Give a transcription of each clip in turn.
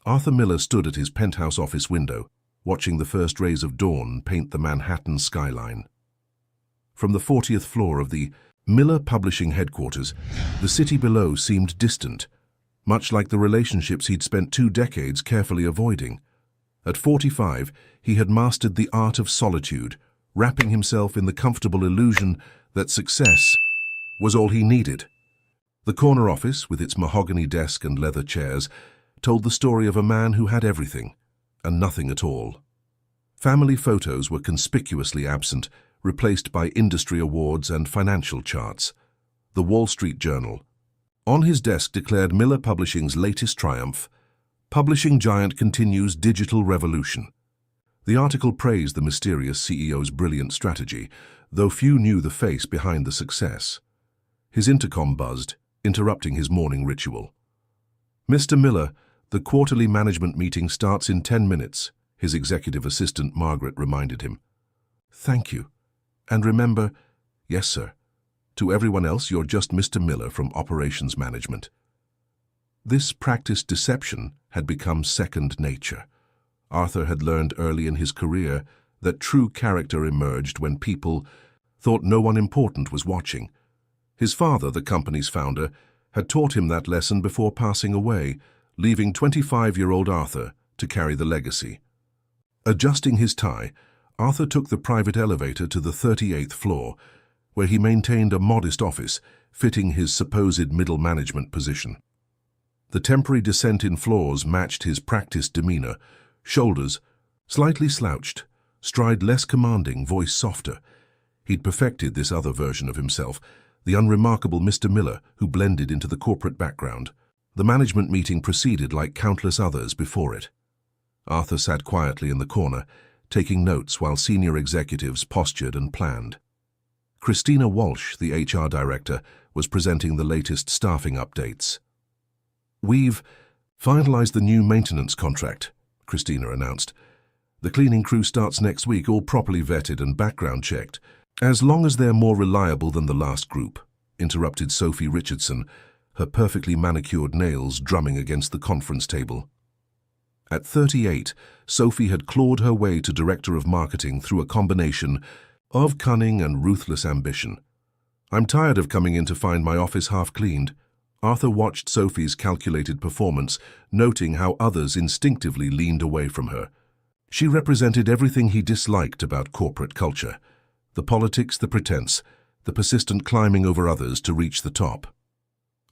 Arthur Miller stood at his penthouse office window, watching the first rays of dawn paint the Manhattan skyline. From the 40th floor of the Miller Publishing headquarters, the city below seemed distant, much like the relationships he'd spent 2 decades carefully avoiding. At 45, he had mastered the art of solitude, wrapping himself in the comfortable illusion that success was all he needed. The corner office, with its mahogany desk and leather chairs, told the story of a man who had everything and nothing at all. Family photos were conspicuously absent, replaced by industry awards and financial charts. The Wall Street Journal, on his desk, declared Miller Publishing's latest triumph: "Publishing giant continues digital revolution." The article praised the mysterious CEO's brilliant strategy, though few knew the face behind the success. His intercom buzzed, interrupting his morning ritual. "Mr. Miller, the quarterly management meeting starts in 10 minutes, his executive assistant Margaret reminded him. "Thank you. And remember—" "Yes, sir. To everyone else, you're just Mr. Miller from Operations Management." This practiced deception had become second nature. Arthur had learned early in his career that true character emerged when people thought no one important was watching. His father, the company's founder, had taught him that lesson before passing away, leaving 25-year-old Arthur to carry the legacy. Adjusting his tie, Arthur took the private elevator to the 38th floor, where he maintained a modest office fitting his supposed middle management position. The temporary descent in floors matched his practiced demeanor: shoulders slightly slouched, stride less commanding, voice softer. He'd perfected this other version of himself, the unremarkable Mr. Miller who blended into the corporate background. The management meeting proceeded like countless others before it. Arthur sat quietly in the corner, taking notes while senior executives postured and planned. Christina Walsh, the HR director, was presenting the latest staffing updates. "We've finalized the new maintenance contract," Christina announced. "The cleaning crew starts next week, all properly vetted and background checked. As long as they're more reliable than the last group," interrupted Sophie Richardson, her perfectly manicured nails drumming against the conference table. At 38, Sophie had clawed her way to director of marketing through a combination of cunning and ruthless ambition. "I'm tired of coming in to find my office half cleaned." Arthur watched Sophie's calculated performance, noting how others instinctively leaned away from her. She represented everything he disliked about corporate culture: the politics, the pretense, the persistent climbing over others to reach the top.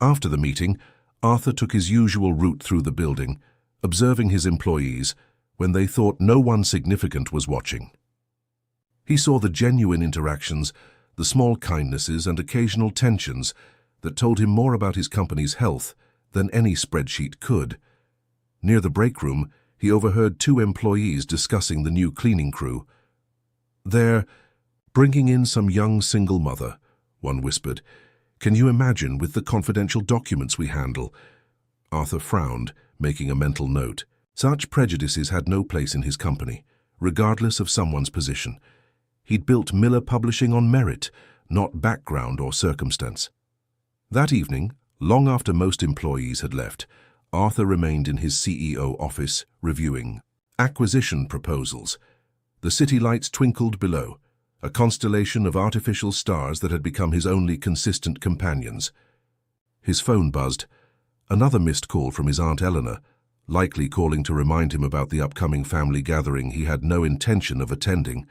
After the meeting, Arthur took his usual route through the building, observing his employees when they thought no one significant was watching. He saw the genuine interactions, the small kindnesses and occasional tensions that told him more about his company's health than any spreadsheet could. Near the break room, he overheard 2 employees discussing the new cleaning crew. "They're bringing in some young single mother," one whispered. "Can you imagine, with the confidential documents we handle?" Arthur frowned, making a mental note. Such prejudices had no place in his company, regardless of someone's position. He'd built Miller Publishing on merit, not background or circumstance. That evening, long after most employees had left, Arthur remained in his CEO office, reviewing acquisition proposals. The city lights twinkled below, a constellation of artificial stars that had become his only consistent companions. His phone buzzed. Another missed call from his Aunt Eleanor, likely calling to remind him about the upcoming family gathering he had no intention of attending.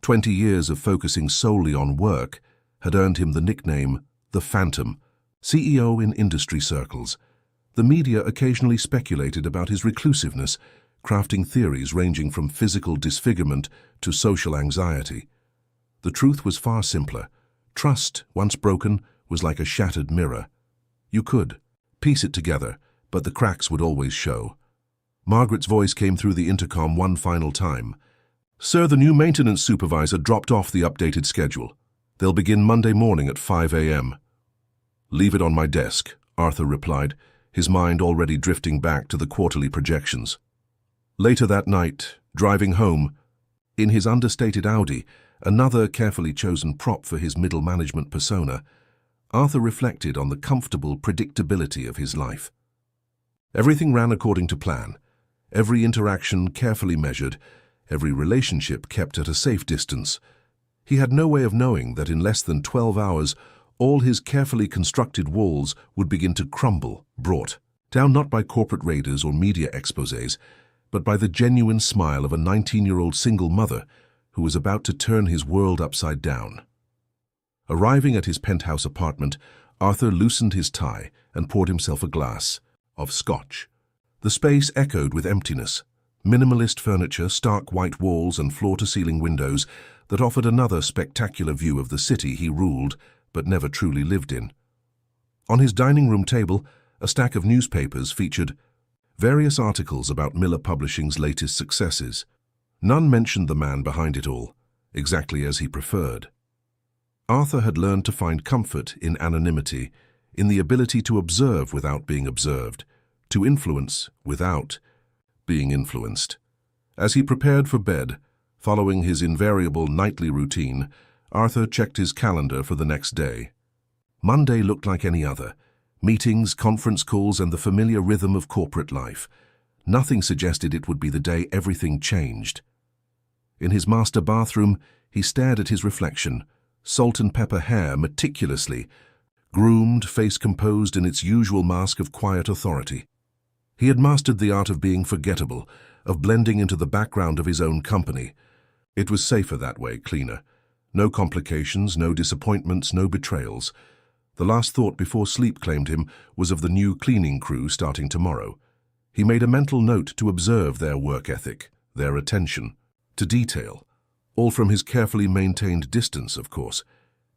20 years of focusing solely on work had earned him the nickname the Phantom, CEO in industry circles. The media occasionally speculated about his reclusiveness, crafting theories ranging from physical disfigurement to social anxiety. The truth was far simpler. Trust, once broken, was like a shattered mirror. You could piece it together, but the cracks would always show. Margaret's voice came through the intercom one final time. "Sir, the new maintenance supervisor dropped off the updated schedule. They'll begin Monday morning at 5 a.m. "Leave it on my desk," Arthur replied, his mind already drifting back to the quarterly projections. Later that night, driving home, in his understated Audi, another carefully chosen prop for his middle management persona, Arthur reflected on the comfortable predictability of his life. Everything ran according to plan, every interaction carefully measured, every relationship kept at a safe distance. He had no way of knowing that in less than 12 hours, all his carefully constructed walls would begin to crumble, brought down not by corporate raiders or media exposés, but by the genuine smile of a 19-year-old single mother who was about to turn his world upside down. Arriving at his penthouse apartment, Arthur loosened his tie and poured himself a glass of scotch. The space echoed with emptiness, minimalist furniture, stark white walls, and floor-to-ceiling windows that offered another spectacular view of the city he ruled but never truly lived in. On his dining room table, a stack of newspapers featured various articles about Miller Publishing's latest successes. None mentioned the man behind it all, exactly as he preferred. Arthur had learned to find comfort in anonymity, in the ability to observe without being observed, to influence without being influenced. As he prepared for bed, following his invariable nightly routine, Arthur checked his calendar for the next day. Monday looked like any other. Meetings, conference calls, and the familiar rhythm of corporate life. Nothing suggested it would be the day everything changed. In his master bathroom, he stared at his reflection, salt and pepper hair meticulously, groomed, face composed in its usual mask of quiet authority. He had mastered the art of being forgettable, of blending into the background of his own company. It was safer that way, cleaner. No complications, no disappointments, no betrayals. The last thought before sleep, claimed him, was of the new cleaning crew starting tomorrow. He made a mental note to observe their work ethic, their attention to detail, all from his carefully maintained distance, of course.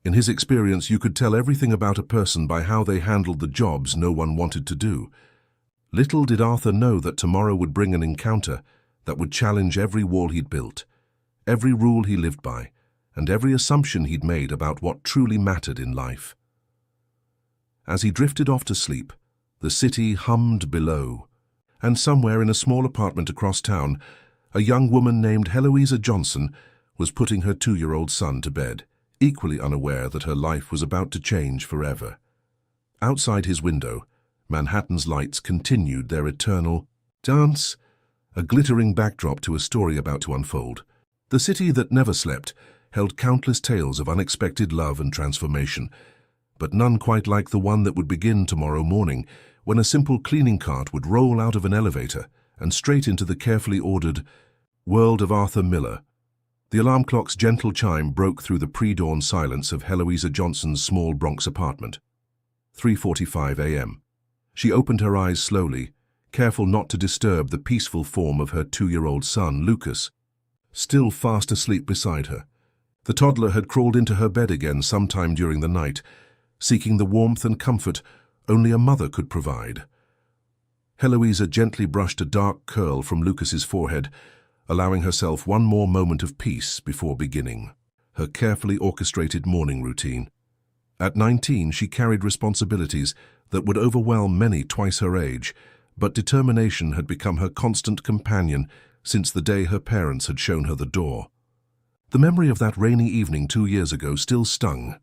In his experience, you could tell everything about a person by how they handled the jobs no one wanted to do. Little did Arthur know that tomorrow would bring an encounter that would challenge every wall he'd built, every rule he lived by, and every assumption he'd made about what truly mattered in life. As he drifted off to sleep, the city hummed below, and somewhere in a small apartment across town, a young woman named Heloisa Johnson was putting her 2-year-old son to bed, equally unaware that her life was about to change forever. Outside his window, Manhattan's lights continued their eternal dance, a glittering backdrop to a story about to unfold. The city that never slept held countless tales of unexpected love and transformation, but none quite like the one that would begin tomorrow morning, when a simple cleaning cart would roll out of an elevator and straight into the carefully ordered world of Arthur Miller. The alarm clock's gentle chime broke through the pre-dawn silence of Heloisa Johnson's small Bronx apartment. 3:45 a.m. She opened her eyes slowly, careful not to disturb the peaceful form of her 2-year-old son, Lucas, still fast asleep beside her. The toddler had crawled into her bed again sometime during the night, seeking the warmth and comfort only a mother could provide. Heloisa gently brushed a dark curl from Lucas's forehead, allowing herself one more moment of peace before beginning her carefully orchestrated morning routine. At 19, she carried responsibilities that would overwhelm many twice her age, but determination had become her constant companion since the day her parents had shown her the door. The memory of that rainy evening 2 years ago still stung.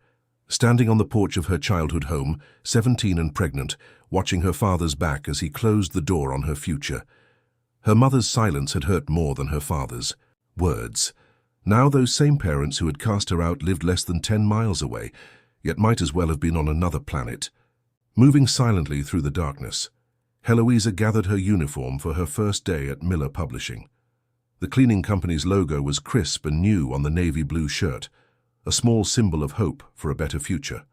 Standing on the porch of her childhood home, 17 and pregnant, watching her father's back as he closed the door on her future. Her mother's silence had hurt more than her father's words. Now those same parents who had cast her out lived less than 10 miles away, yet might as well have been on another planet. Moving silently through the darkness, Heloisa gathered her uniform for her first day at Miller Publishing. The cleaning company's logo was crisp and new on the navy blue shirt, a small symbol of hope for a better future.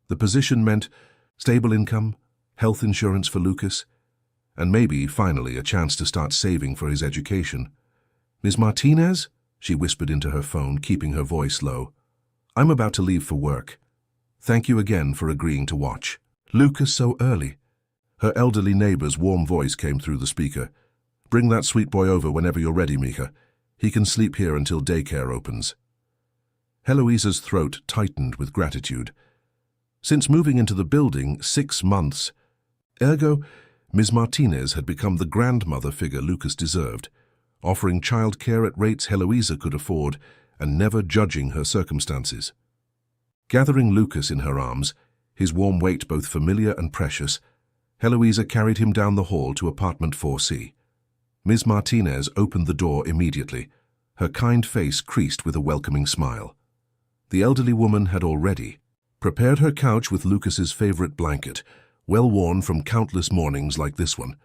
The position meant stable income, health insurance for Lucas, and maybe, finally, a chance to start saving for his education. "Ms. Martinez?" she whispered into her phone, keeping her voice low. "I'm about to leave for work. Thank you again for agreeing to watch." "Lucas, so early?" Her elderly neighbor's warm voice came through the speaker. "Bring that sweet boy over whenever you're ready, Mika. He can sleep here until daycare opens." Heloisa's throat tightened with gratitude. Since moving into the building 6 months, ergo, Ms. Martinez had become the grandmother figure Lucas deserved, offering childcare at rates Heloisa could afford and never judging her circumstances. Gathering Lucas in her arms, his warm weight both familiar and precious, Heloisa carried him down the hall to apartment 4C. Ms. Martinez opened the door immediately, her kind face creased with a welcoming smile. The elderly woman had already prepared her couch with Lucas's favorite blanket, well worn from countless mornings like this one.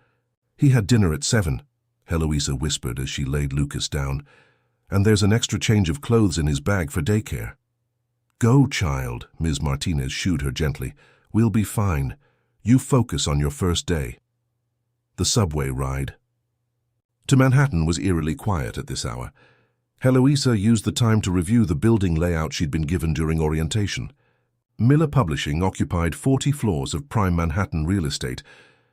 "He had dinner at 7, Heloisa whispered as she laid Lucas down, "and there's an extra change of clothes in his bag for daycare." "Go, child," Ms. Martinez shooed her gently. "We'll be fine. You focus on your first day." The subway ride to Manhattan was eerily quiet at this hour. Heloisa used the time to review the building layout she'd been given during orientation. Miller Publishing occupied 40 floors of prime Manhattan real estate,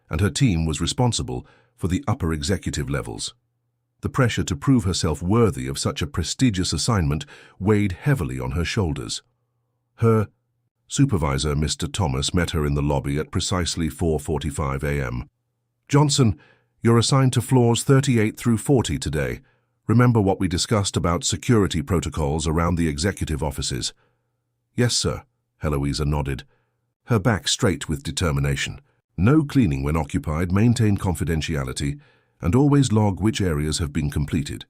and her team was responsible for the upper executive levels. The pressure to prove herself worthy of such a prestigious assignment weighed heavily on her shoulders. Her supervisor, Mr. Thomas, met her in the lobby at precisely 4:45 a.m. "Johnson, you're assigned to floors 38 through 40 today. Remember what we discussed about security protocols around the executive offices?" "Yes, sir," Heloisa nodded, her back straight with determination. "No cleaning when occupied, maintain confidentiality, and always log which areas have been completed."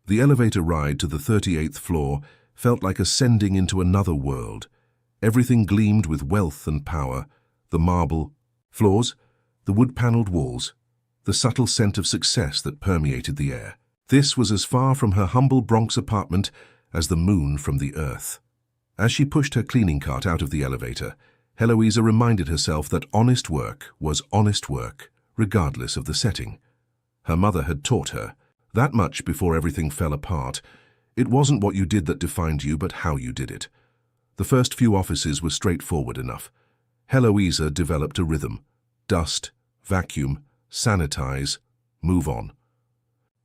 The elevator ride to the 38th floor felt like ascending into another world. Everything gleamed with wealth and power: the marble floors, the wood-paneled walls, the subtle scent of success that permeated the air. This was as far from her humble Bronx apartment as the moon from the earth. As she pushed her cleaning cart out of the elevator, Heloisa reminded herself that honest work was honest work, regardless of the setting. Her mother had taught her that much before everything fell apart. It wasn't what you did that defined you, but how you did it. The first few offices were straightforward enough. Heloisa developed a rhythm: dust, vacuum, sanitize, move on.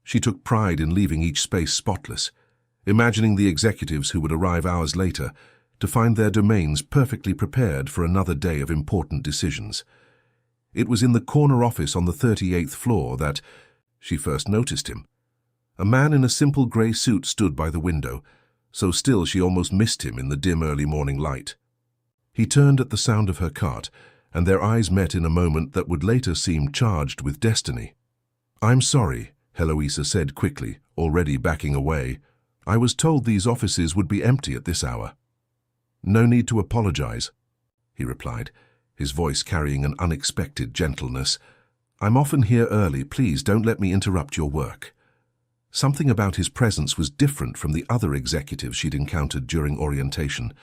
She took pride in leaving each space spotless, imagining the executives who would arrive hours later to find their domains perfectly prepared for another day of important decisions. It was in the corner office on the 38th floor that she first noticed him. A man in a simple grey suit stood by the window, so still she almost missed him in the dim early morning light. He turned at the sound of her cart, and their eyes met in a moment that would later seem charged with destiny. "I'm sorry," Heloisa said quickly, already backing away. "I was told these offices would be empty at this hour." "No need to apologize," he replied, his voice carrying an unexpected gentleness. "I'm often here early. Please don't let me interrupt your work." Something about his presence was different from the other executives she'd encountered during orientation.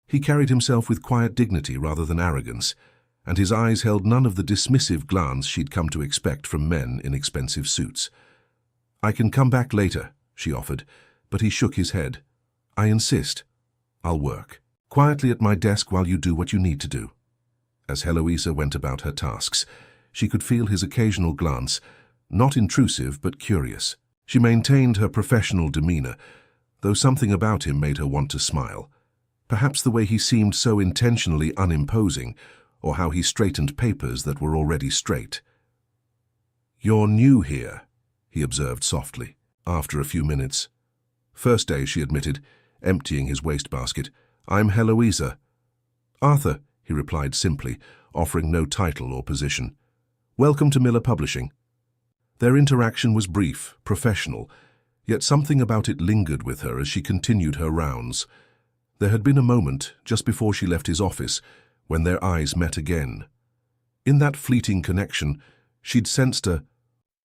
He carried himself with quiet dignity rather than arrogance, and his eyes held none of the dismissive glance she'd come to expect from men in expensive suits. "I can come back later," she offered, but he shook his head. "I insist. I'll work quietly at my desk while you do what you need to do." As Heloisa went about her tasks, she could feel his occasional glance, not intrusive but curious. She maintained her professional demeanor, though something about him made her want to smile. Perhaps the way he seemed so intentionally unimposing, or how he straightened papers that were already straight. "You're new here," he observed softly, after a few minutes. "First day," she admitted, emptying his wastebasket. "I'm Heloisa." "Arthur," he replied simply, offering no title or position. "Welcome to Miller Publishing." Their interaction was brief, professional, yet something about it lingered with her as she continued her rounds. There had been a moment, just before she left his office, when their eyes met again. In that fleeting connection, she'd sensed a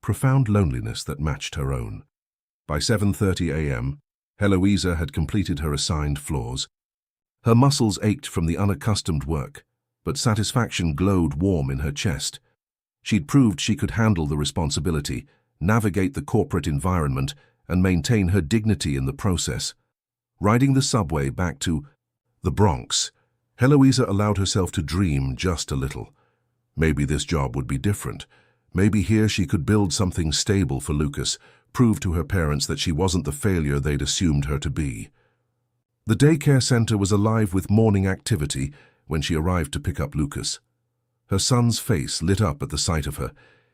profound loneliness that matched her own. By 7:30 a.m., Heloisa had completed her assigned floors. Her muscles ached from the unaccustomed work, but satisfaction glowed warm in her chest. She'd proved she could handle the responsibility, navigate the corporate environment, and maintain her dignity in the process. Riding the subway back to the Bronx, Heloisa allowed herself to dream just a little. Maybe this job would be different. Maybe here she could build something stable for Lucas, prove to her parents that she wasn't the failure they'd assumed her to be. The daycare center was alive with morning activity when she arrived to pick up Lucas. Her son's face lit up at the sight of her,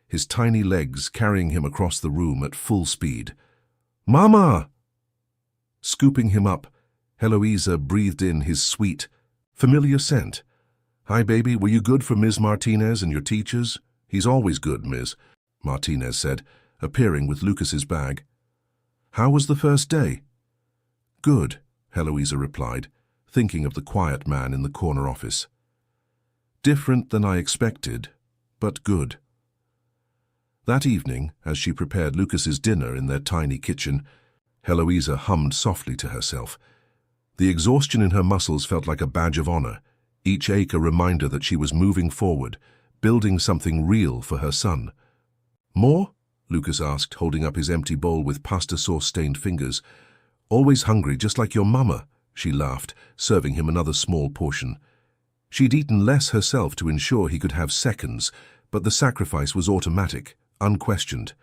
his tiny legs carrying him across the room at full speed. "Mama!" Scooping him up, Heloisa breathed in his sweet, familiar scent. "Hi, baby, were you good for Ms. Martinez and your teachers?" "He's always good, Ms." Martinez said, appearing with Lucas's bag. "How was the first day?" "Good," Heloisa replied, thinking of the quiet man in the corner office. "Different than I expected, but good." That evening, as she prepared Lucas's dinner in their tiny kitchen, Heloisa hummed softly to herself. The exhaustion in her muscles felt like a badge of honor, each ache a reminder that she was moving forward, building something real for her son. "More?" Lucas asked, holding up his empty bowl with pasta sauce-stained fingers. "Always hungry, just like your mama," she laughed, serving him another small portion. She'd eaten less herself to ensure he could have seconds, but the sacrifice was automatic, unquestioned.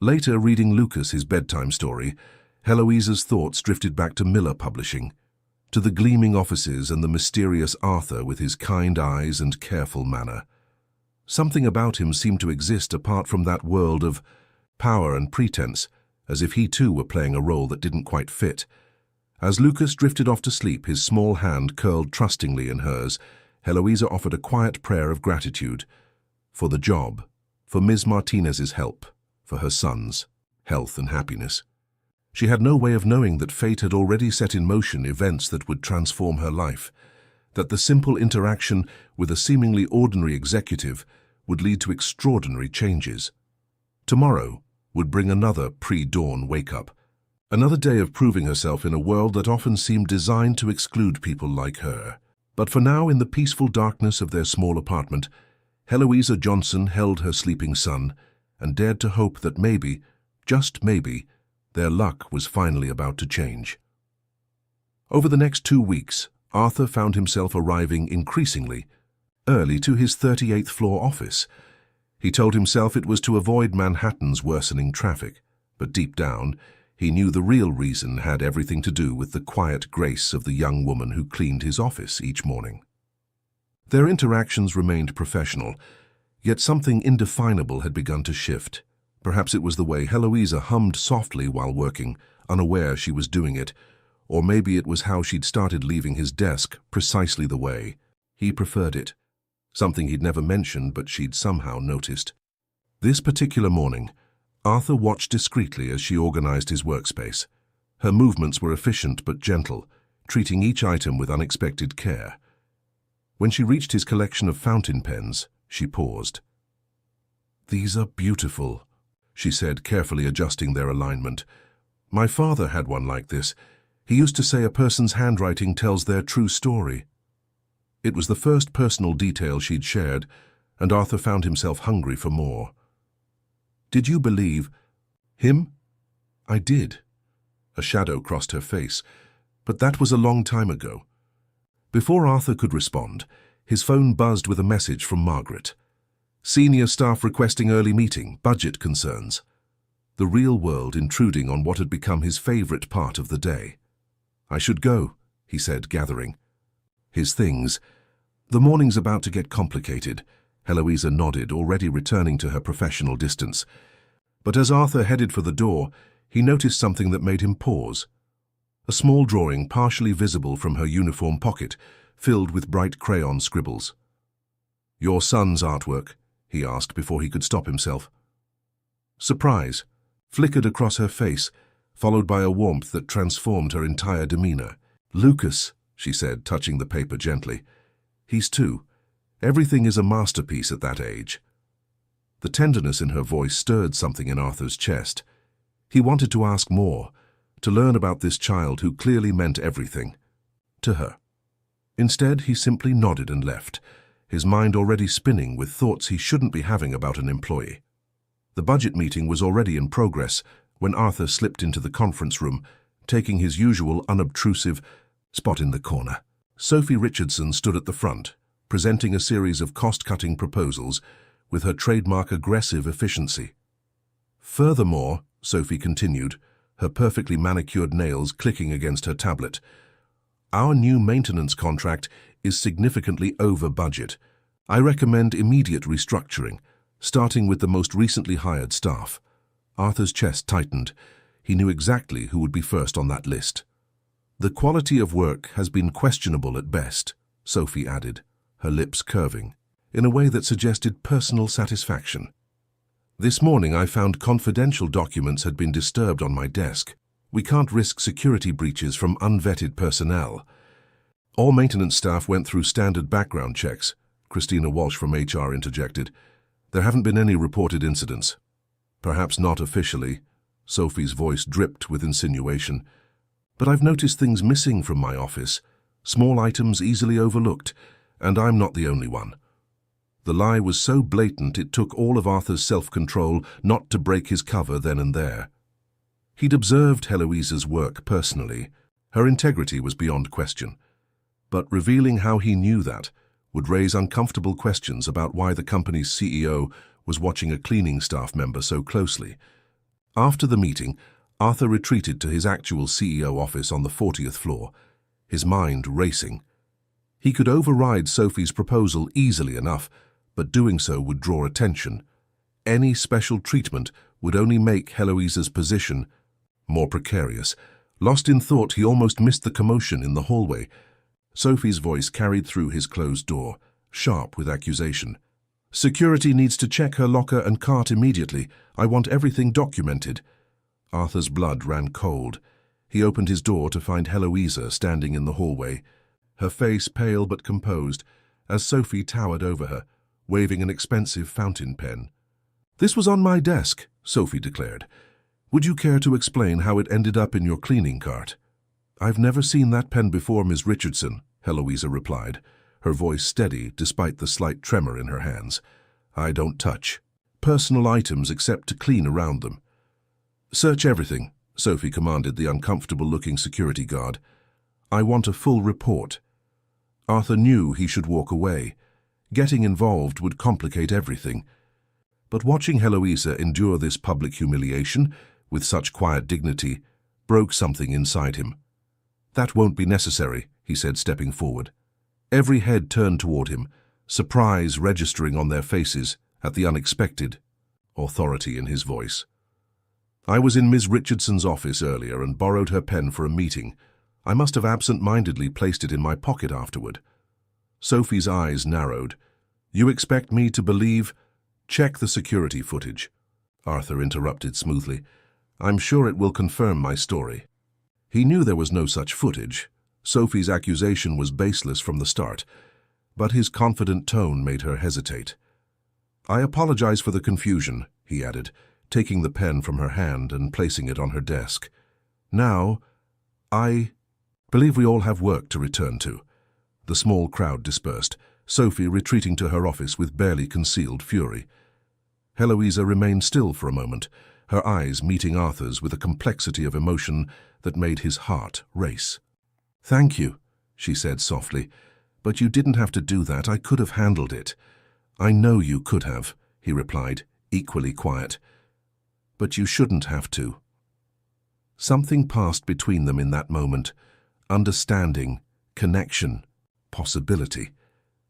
Later, reading Lucas his bedtime story, Heloisa's thoughts drifted back to Miller Publishing, to the gleaming offices and the mysterious Arthur with his kind eyes and careful manner. Something about him seemed to exist apart from that world of power and pretense, as if he too were playing a role that didn't quite fit. As Lucas drifted off to sleep, his small hand curled trustingly in hers, Heloisa offered a quiet prayer of gratitude for the job, for Ms. Martinez's help, for her son's health and happiness. She had no way of knowing that fate had already set in motion events that would transform her life, that the simple interaction with a seemingly ordinary executive would lead to extraordinary changes. Tomorrow would bring another pre-dawn wake-up, another day of proving herself in a world that often seemed designed to exclude people like her. But for now, in the peaceful darkness of their small apartment, Heloisa Johnson held her sleeping son and dared to hope that maybe, just maybe, their luck was finally about to change. Over the next 2 weeks, Arthur found himself arriving increasingly early to his 38th floor office. He told himself it was to avoid Manhattan's worsening traffic, but deep down, he knew the real reason had everything to do with the quiet grace of the young woman who cleaned his office each morning. Their interactions remained professional, yet something indefinable had begun to shift. Perhaps it was the way Heloisa hummed softly while working, unaware she was doing it, or maybe it was how she'd started leaving his desk precisely the way he preferred it, something he'd never mentioned but she'd somehow noticed. This particular morning, Arthur watched discreetly as she organized his workspace. Her movements were efficient but gentle, treating each item with unexpected care. When she reached his collection of fountain pens, she paused. "These are beautiful," she said, carefully adjusting their alignment. "My father had one like this. He used to say a person's handwriting tells their true story." It was the first personal detail she'd shared, and Arthur found himself hungry for more. "Did you believe him?" "I did." A shadow crossed her face, but that was a long time ago. Before Arthur could respond, his phone buzzed with a message from Margaret. "Senior staff requesting early meeting, budget concerns." The real world intruding on what had become his favorite part of the day. "I should go," he said, gathering his things. "The morning's about to get complicated." Heloisa nodded, already returning to her professional distance. But as Arthur headed for the door, he noticed something that made him pause. A small drawing partially visible from her uniform pocket, filled with bright crayon scribbles. "Your son's artwork?" he asked before he could stop himself. Surprise flickered across her face, followed by a warmth that transformed her entire demeanor. "Lucas," she said, touching the paper gently. "He's 2. Everything is a masterpiece at that age." The tenderness in her voice stirred something in Arthur's chest. He wanted to ask more, to learn about this child who clearly meant everything to her. Instead, he simply nodded and left, his mind already spinning with thoughts he shouldn't be having about an employee. The budget meeting was already in progress when Arthur slipped into the conference room, taking his usual unobtrusive spot in the corner. Sophie Richardson stood at the front, presenting a series of cost-cutting proposals with her trademark aggressive efficiency. "Furthermore," Sophie continued, her perfectly manicured nails clicking against her tablet, "our new maintenance contract is significantly over budget. I recommend immediate restructuring, starting with the most recently hired staff." Arthur's chest tightened. He knew exactly who would be first on that list. "The quality of work has been questionable at best," Sophie added, her lips curving, in a way that suggested personal satisfaction. This morning I found confidential documents had been disturbed on my desk. We can't risk security breaches from unvetted personnel. All maintenance staff went through standard background checks, Christina Walsh from HR interjected. There haven't been any reported incidents. Perhaps not officially. Sophie's voice dripped with insinuation. But I've noticed things missing from my office, small items easily overlooked, and I'm not the only one. The lie was so blatant it took all of Arthur's self-control not to break his cover then and there. He'd observed Heloise's work personally. Her integrity was beyond question. But revealing how he knew that would raise uncomfortable questions about why the company's CEO was watching a cleaning staff member so closely. After the meeting, Arthur retreated to his actual CEO office on the 40th floor, his mind racing. He could override Sophie's proposal easily enough, but doing so would draw attention. Any special treatment would only make Heloise's position more precarious. Lost in thought, he almost missed the commotion in the hallway. Sophie's voice carried through his closed door, sharp with accusation. "Security needs to check her locker and cart immediately. I want everything documented." Arthur's blood ran cold. He opened his door to find Heloisa standing in the hallway, her face pale but composed, as Sophie towered over her, waving an expensive fountain pen. "This was on my desk," Sophie declared. "Would you care to explain how it ended up in your cleaning cart?" "I've never seen that pen before, Ms. Richardson," Heloisa replied, her voice steady despite the slight tremor in her hands. "I don't touch personal items except to clean around them." "Search everything," Sophie commanded the uncomfortable-looking security guard. "I want a full report." Arthur knew he should walk away. Getting involved would complicate everything. But watching Heloisa endure this public humiliation with such quiet dignity broke something inside him. "That won't be necessary," he said, stepping forward. Every head turned toward him, surprise registering on their faces at the unexpected authority in his voice. "I was in Ms. Richardson's office earlier and borrowed her pen for a meeting. I must have absent-mindedly placed it in my pocket afterward." Sophie's eyes narrowed. "You expect me to believe—" "Check the security footage," Arthur interrupted smoothly. "I'm sure it will confirm my story." He knew there was no such footage. Sophie's accusation was baseless from the start, but his confident tone made her hesitate. "I apologize for the confusion," he added, taking the pen from her hand and placing it on her desk. "Now, I believe we all have work to return to." The small crowd dispersed, Sophie retreating to her office with barely concealed fury. Heloisa remained still for a moment, her eyes meeting Arthur's with a complexity of emotion that made his heart race. "Thank you," she said softly, "but you didn't have to do that. I could have handled it." "I know you could have," he replied, equally quiet. "But you shouldn't have to." Something passed between them in that moment. Understanding, connection, possibility.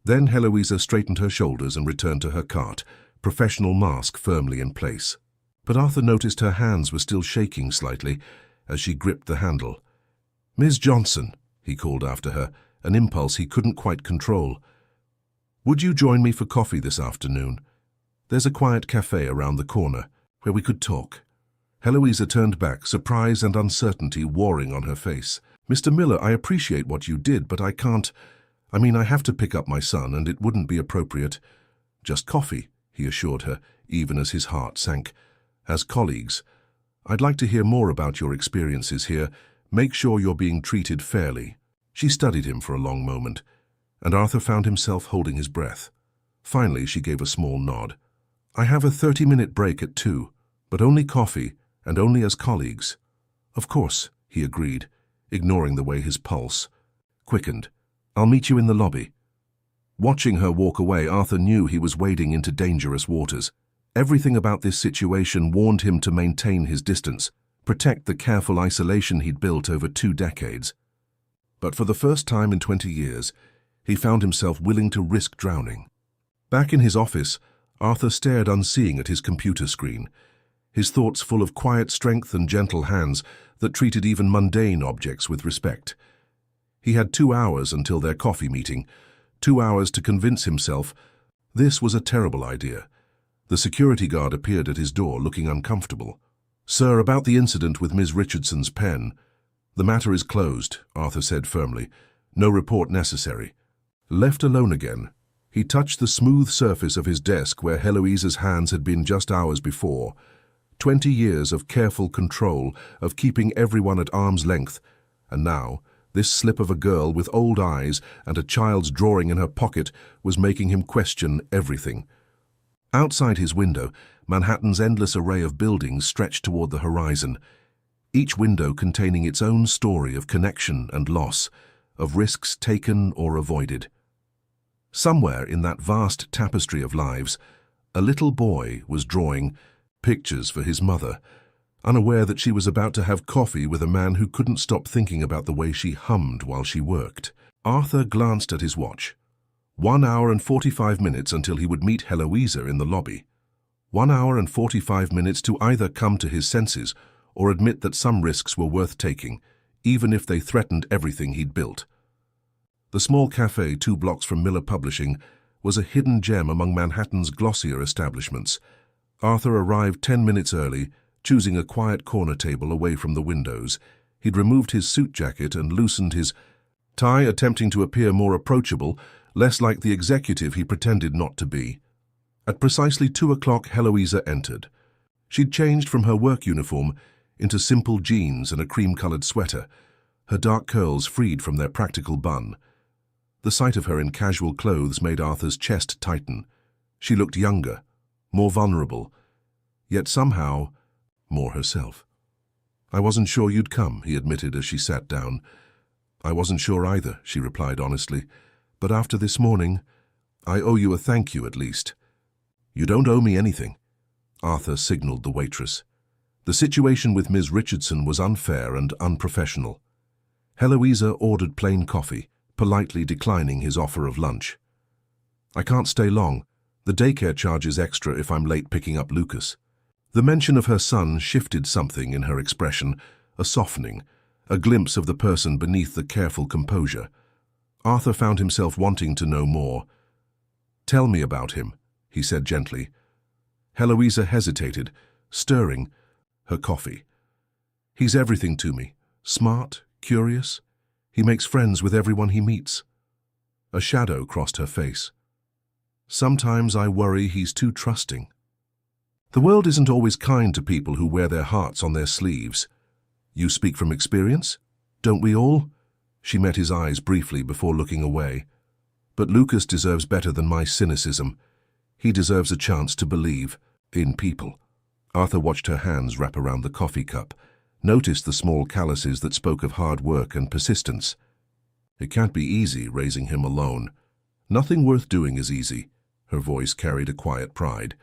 Then Heloisa straightened her shoulders and returned to her cart, professional mask firmly in place. But Arthur noticed her hands were still shaking slightly as she gripped the handle. "Ms. Johnson," he called after her, an impulse he couldn't quite control. "Would you join me for coffee this afternoon? There's a quiet cafe around the corner where we could talk." Heloisa turned back, surprise and uncertainty warring on her face. "Mr. Miller, I appreciate what you did, but I can't. I have to pick up my son, and it wouldn't be appropriate." "Just coffee," he assured her, even as his heart sank. "As colleagues, I'd like to hear more about your experiences here. Make sure you're being treated fairly." She studied him for a long moment, and Arthur found himself holding his breath. Finally, she gave a small nod. "I have a 30-minute break at 2, but only coffee, and only as colleagues." "Of course," he agreed, ignoring the way his pulse quickened. "I'll meet you in the lobby." Watching her walk away, Arthur knew he was wading into dangerous waters. Everything about this situation warned him to maintain his distance, protect the careful isolation he'd built over 2 decades. But for the first time in 20 years, he found himself willing to risk drowning. Back in his office, Arthur stared unseeing at his computer screen, his thoughts full of quiet strength and gentle hands that treated even mundane objects with respect. He had 2 hours until their coffee meeting, 2 hours to convince himself this was a terrible idea, The security guard appeared at his door, looking uncomfortable. "Sir, about the incident with Ms. Richardson's pen." "The matter is closed," Arthur said firmly. "No report necessary." Left alone again, he touched the smooth surface of his desk where Heloise's hands had been just hours before. 20 years of careful control, of keeping everyone at arm's length. And now, this slip of a girl with old eyes and a child's drawing in her pocket was making him question everything. Outside his window, Manhattan's endless array of buildings stretched toward the horizon, each window containing its own story of connection and loss, of risks taken or avoided. Somewhere in that vast tapestry of lives, a little boy was drawing pictures for his mother, unaware that she was about to have coffee with a man who couldn't stop thinking about the way she hummed while she worked. Arthur glanced at his watch. 1 hour and 45 minutes until he would meet Heloisa in the lobby. 1 hour and 45 minutes to either come to his senses or admit that some risks were worth taking, even if they threatened everything he'd built. The small cafe 2 blocks from Miller Publishing was a hidden gem among Manhattan's glossier establishments. Arthur arrived 10 minutes early, choosing a quiet corner table away from the windows. He'd removed his suit jacket and loosened his tie, attempting to appear more approachable, less like the executive he pretended not to be. At precisely 2 o'clock, Heloisa entered. She'd changed from her work uniform into simple jeans and a cream-colored sweater, her dark curls freed from their practical bun. The sight of her in casual clothes made Arthur's chest tighten. She looked younger, more vulnerable, yet somehow more herself. "I wasn't sure you'd come," he admitted as she sat down. "I wasn't sure either," she replied honestly. "But after this morning, I owe you a thank you at least." "You don't owe me anything." Arthur signaled the waitress. The situation with Ms. Richardson was unfair and unprofessional. Heloisa ordered plain coffee, politely declining his offer of lunch. "I can't stay long. The daycare charges extra if I'm late picking up Lucas." The mention of her son shifted something in her expression, a softening, a glimpse of the person beneath the careful composure. Arthur found himself wanting to know more. "Tell me about him," he said gently. Heloisa hesitated, stirring her coffee. "He's everything to me. Smart, curious. He makes friends with everyone he meets." A shadow crossed her face. "Sometimes I worry he's too trusting." The world isn't always kind to people who wear their hearts on their sleeves. "You speak from experience? Don't we all?" She met his eyes briefly before looking away. "But Lucas deserves better than my cynicism. He deserves a chance to believe in people." Arthur watched her hands wrap around the coffee cup, noticed the small calluses that spoke of hard work and persistence. "It can't be easy raising him alone." "Nothing worth doing is easy." Her voice carried a quiet pride.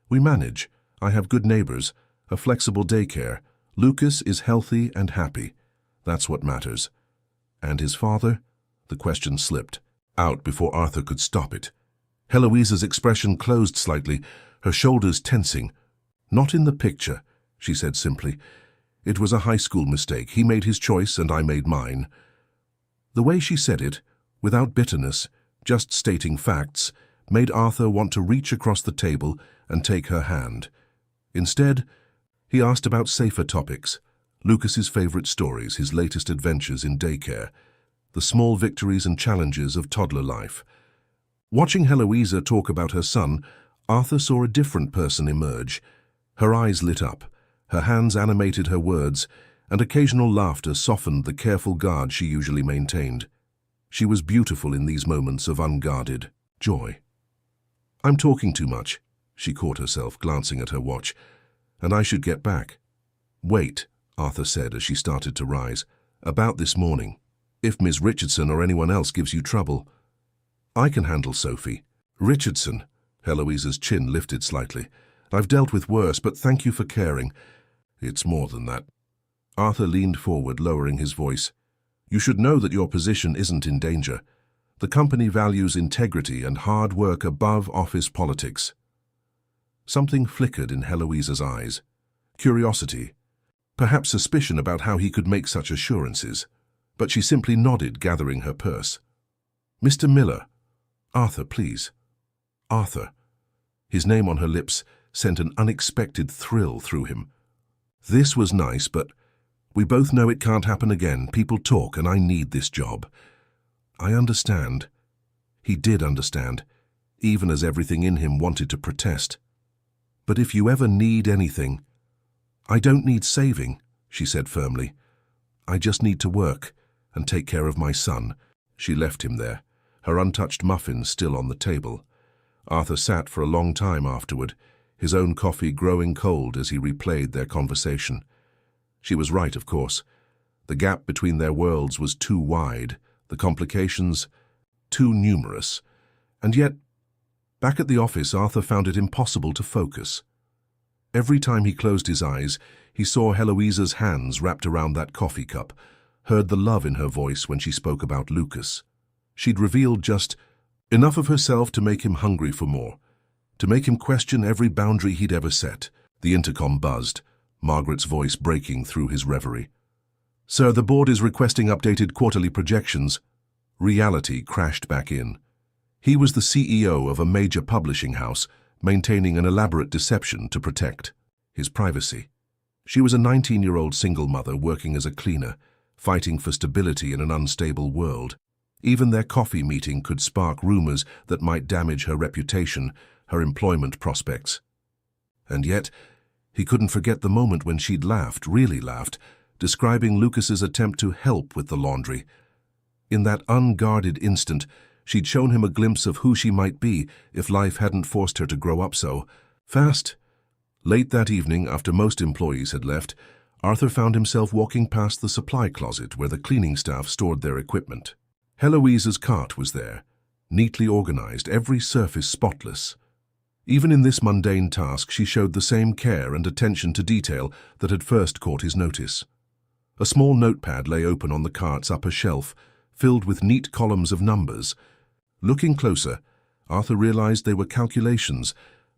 "We manage. I have good neighbors, a flexible daycare. Lucas is healthy and happy. That's what matters." "And his father?" The question slipped out before Arthur could stop it. Heloisa's expression closed slightly, her shoulders tensing. "Not in the picture," she said simply. "It was a high school mistake. He made his choice and I made mine." The way she said it, without bitterness, just stating facts, made Arthur want to reach across the table and take her hand. Instead, he asked about safer topics, Lucas's favorite stories, his latest adventures in daycare, the small victories and challenges of toddler life. Watching Heloisa talk about her son, Arthur saw a different person emerge. Her eyes lit up, her hands animated her words, and occasional laughter softened the careful guard she usually maintained. She was beautiful in these moments of unguarded joy. "I'm talking too much," she caught herself, glancing at her watch, "and I should get back." "Wait," Arthur said as she started to rise. "About this morning. If Miss Richardson or anyone else gives you trouble." "I can handle Sophie." "Richardson?" Heloisa's chin lifted slightly. "I've dealt with worse, but thank you for caring." "It's more than that." Arthur leaned forward, lowering his voice. "You should know that your position isn't in danger. The company values integrity and hard work above office politics." Something flickered in Heloisa's eyes. Curiosity, perhaps suspicion about how he could make such assurances. But she simply nodded, gathering her purse. "Mr. Miller." "Arthur, please." "Arthur." His name on her lips, sent an unexpected thrill through him. This was nice, but we both know it can't happen again. People talk, and I need this job. I understand. He did understand, even as everything in him wanted to protest. But if you ever need anything— I don't need saving, she said firmly. I just need to work and take care of my son. She left him there, her untouched muffins still on the table. Arthur sat for a long time afterward, his own coffee growing cold as he replayed their conversation. She was right, of course. The gap between their worlds was too wide, the complications too numerous. And yet, back at the office, Arthur found it impossible to focus. Every time he closed his eyes, he saw Heloisa's hands wrapped around that coffee cup, heard the love in her voice when she spoke about Lucas. She'd revealed just enough of herself to make him hungry for more, to make him question every boundary he'd ever set. The intercom buzzed, Margaret's voice breaking through his reverie. "Sir, the board is requesting updated quarterly projections." Reality crashed back in. He was the CEO of a major publishing house, maintaining an elaborate deception to protect his privacy. She was a 19-year-old single mother working as a cleaner, fighting for stability in an unstable world. Even their coffee meeting could spark rumors that might damage her reputation, her employment prospects. And yet, he couldn't forget the moment when she'd laughed, really laughed, describing Lucas's attempt to help with the laundry. In that unguarded instant, she'd shown him a glimpse of who she might be if life hadn't forced her to grow up so fast. Late that evening, after most employees had left, Arthur found himself walking past the supply closet where the cleaning staff stored their equipment. Heloisa's cart was there, neatly organized, every surface spotless. Even in this mundane task, she showed the same care and attention to detail that had first caught his notice. A small notepad lay open on the cart's upper shelf, filled with neat columns of numbers. Looking closer, Arthur realized they were calculations,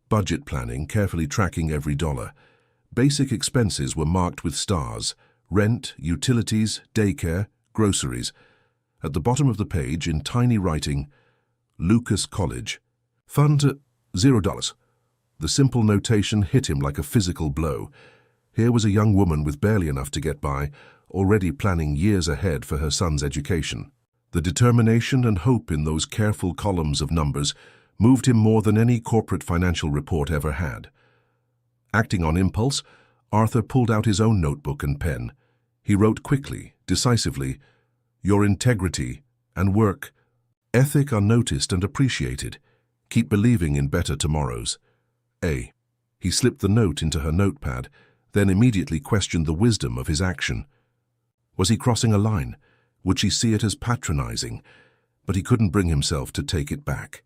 budget planning, carefully tracking every dollar. Basic expenses were marked with stars: rent, utilities, daycare, groceries. At the bottom of the page, in tiny writing, Lucas College. Fund $0. The simple notation hit him like a physical blow. Here was a young woman with barely enough to get by, already planning years ahead for her son's education. The determination and hope in those careful columns of numbers moved him more than any corporate financial report ever had. Acting on impulse, Arthur pulled out his own notebook and pen. He wrote quickly, decisively, "Your integrity and work ethic are noticed and appreciated. Keep believing in better tomorrows. A." He slipped the note into her notepad, then immediately questioned the wisdom of his action. Was he crossing a line? Would she see it as patronizing? But he couldn't bring himself to take it back.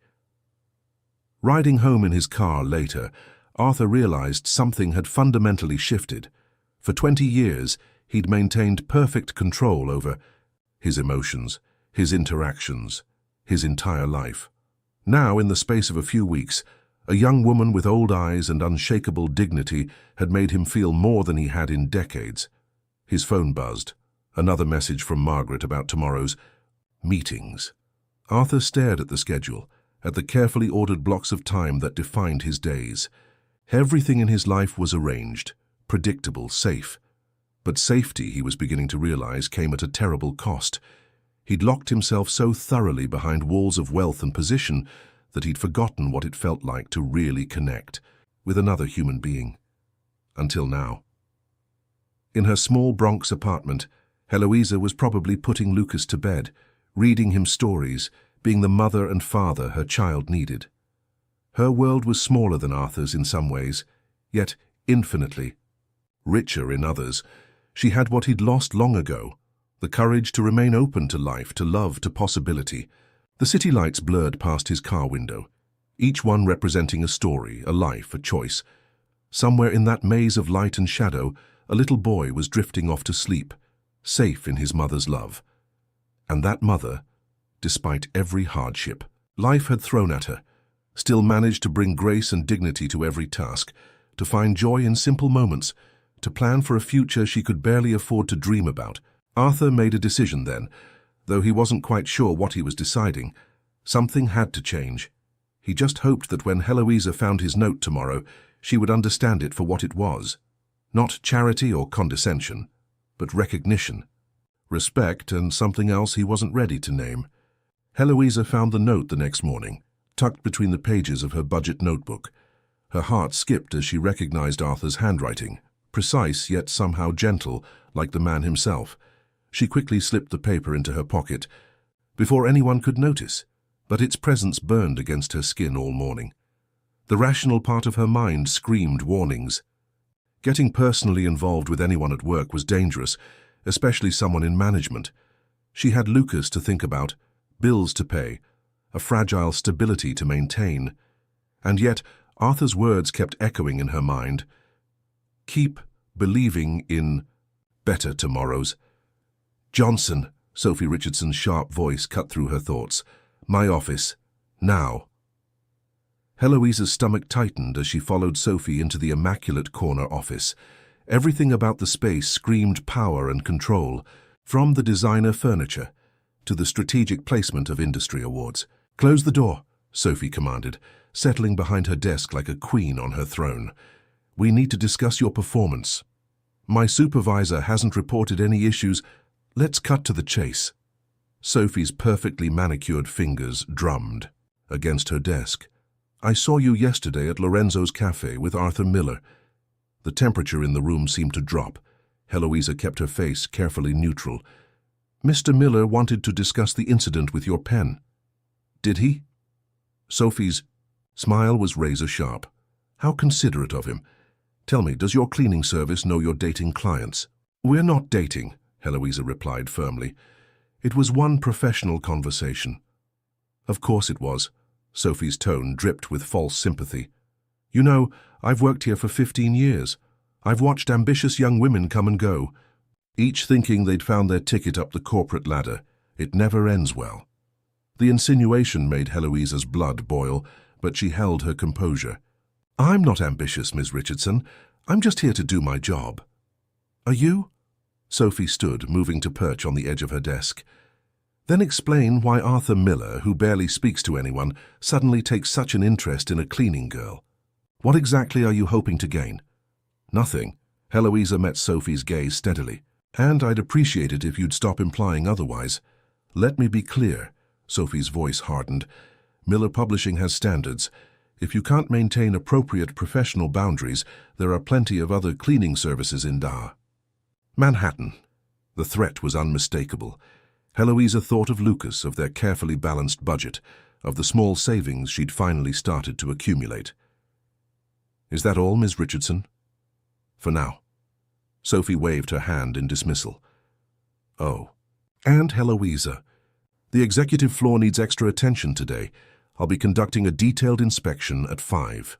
Riding home in his car later, Arthur realized something had fundamentally shifted. For 20 years, he'd maintained perfect control over his emotions, his interactions, his entire life. Now, in the space of a few weeks, a young woman with old eyes and unshakable dignity had made him feel more than he had in decades. His phone buzzed. Another message from Margaret about tomorrow's meetings. Arthur stared at the schedule, at the carefully ordered blocks of time that defined his days. Everything in his life was arranged, predictable, safe. But safety, he was beginning to realize, came at a terrible cost. He'd locked himself so thoroughly behind walls of wealth and position that he'd forgotten what it felt like to really connect with another human being. Until now. In her small Bronx apartment, Heloisa was probably putting Lucas to bed, reading him stories, being the mother and father her child needed. Her world was smaller than Arthur's in some ways, yet infinitely richer in others. She had what he'd lost long ago, the courage to remain open to life, to love, to possibility. The city lights blurred past his car window, each one representing a story, a life, a choice. Somewhere in that maze of light and shadow, a little boy was drifting off to sleep, safe in his mother's love. And that mother, despite every hardship life had thrown at her, still managed to bring grace and dignity to every task, to find joy in simple moments, to plan for a future she could barely afford to dream about. Arthur made a decision then, though he wasn't quite sure what he was deciding. Something had to change. He just hoped that when Heloisa found his note tomorrow, she would understand it for what it was. Not charity or condescension, but recognition. Respect and something else he wasn't ready to name. Heloisa found the note the next morning, tucked between the pages of her budget notebook. Her heart skipped as she recognized Arthur's handwriting, precise yet somehow gentle, like the man himself. She quickly slipped the paper into her pocket before anyone could notice, but its presence burned against her skin all morning. The rational part of her mind screamed warnings. Getting personally involved with anyone at work was dangerous, especially someone in management. She had Lucas to think about, bills to pay, a fragile stability to maintain. And yet, Arthur's words kept echoing in her mind. Keep believing in better tomorrows. Johnson, Sophie Richardson's sharp voice cut through her thoughts. My office. Now. Heloisa's stomach tightened as she followed Sophie into the immaculate corner office. Everything about the space screamed power and control, from the designer furniture to the strategic placement of industry awards. Close the door, Sophie commanded, settling behind her desk like a queen on her throne. We need to discuss your performance. My supervisor hasn't reported any issues. Let's cut to the chase. Sophie's perfectly manicured fingers drummed against her desk. I saw you yesterday at Lorenzo's cafe with Arthur Miller. The temperature in the room seemed to drop. Heloisa kept her face carefully neutral. Mr. Miller wanted to discuss the incident with your pen. Did he? Sophie's smile was razor-sharp. How considerate of him. Tell me, does your cleaning service know you're dating clients? We're not dating, Heloisa replied firmly. It was one professional conversation. Of course it was. Sophie's tone dripped with false sympathy. You know, I've worked here for 15 years. I've watched ambitious young women come and go, each thinking they'd found their ticket up the corporate ladder. It never ends well. The insinuation made Heloisa's blood boil, but she held her composure. I'm not ambitious, Miss Richardson. I'm just here to do my job. Are you? Sophie stood, moving to perch on the edge of her desk. Then explain why Arthur Miller, who barely speaks to anyone, suddenly takes such an interest in a cleaning girl. What exactly are you hoping to gain? Nothing. Heloisa met Sophie's gaze steadily. And I'd appreciate it if you'd stop implying otherwise. Let me be clear. Sophie's voice hardened. Miller Publishing has standards. If you can't maintain appropriate professional boundaries, there are plenty of other cleaning services in Dar. Manhattan. The threat was unmistakable. Heloisa thought of Lucas, of their carefully balanced budget, of the small savings she'd finally started to accumulate. Is that all, Ms. Richardson? For now. Sophie waved her hand in dismissal. Oh. And Heloisa. The executive floor needs extra attention today. I'll be conducting a detailed inspection at 5.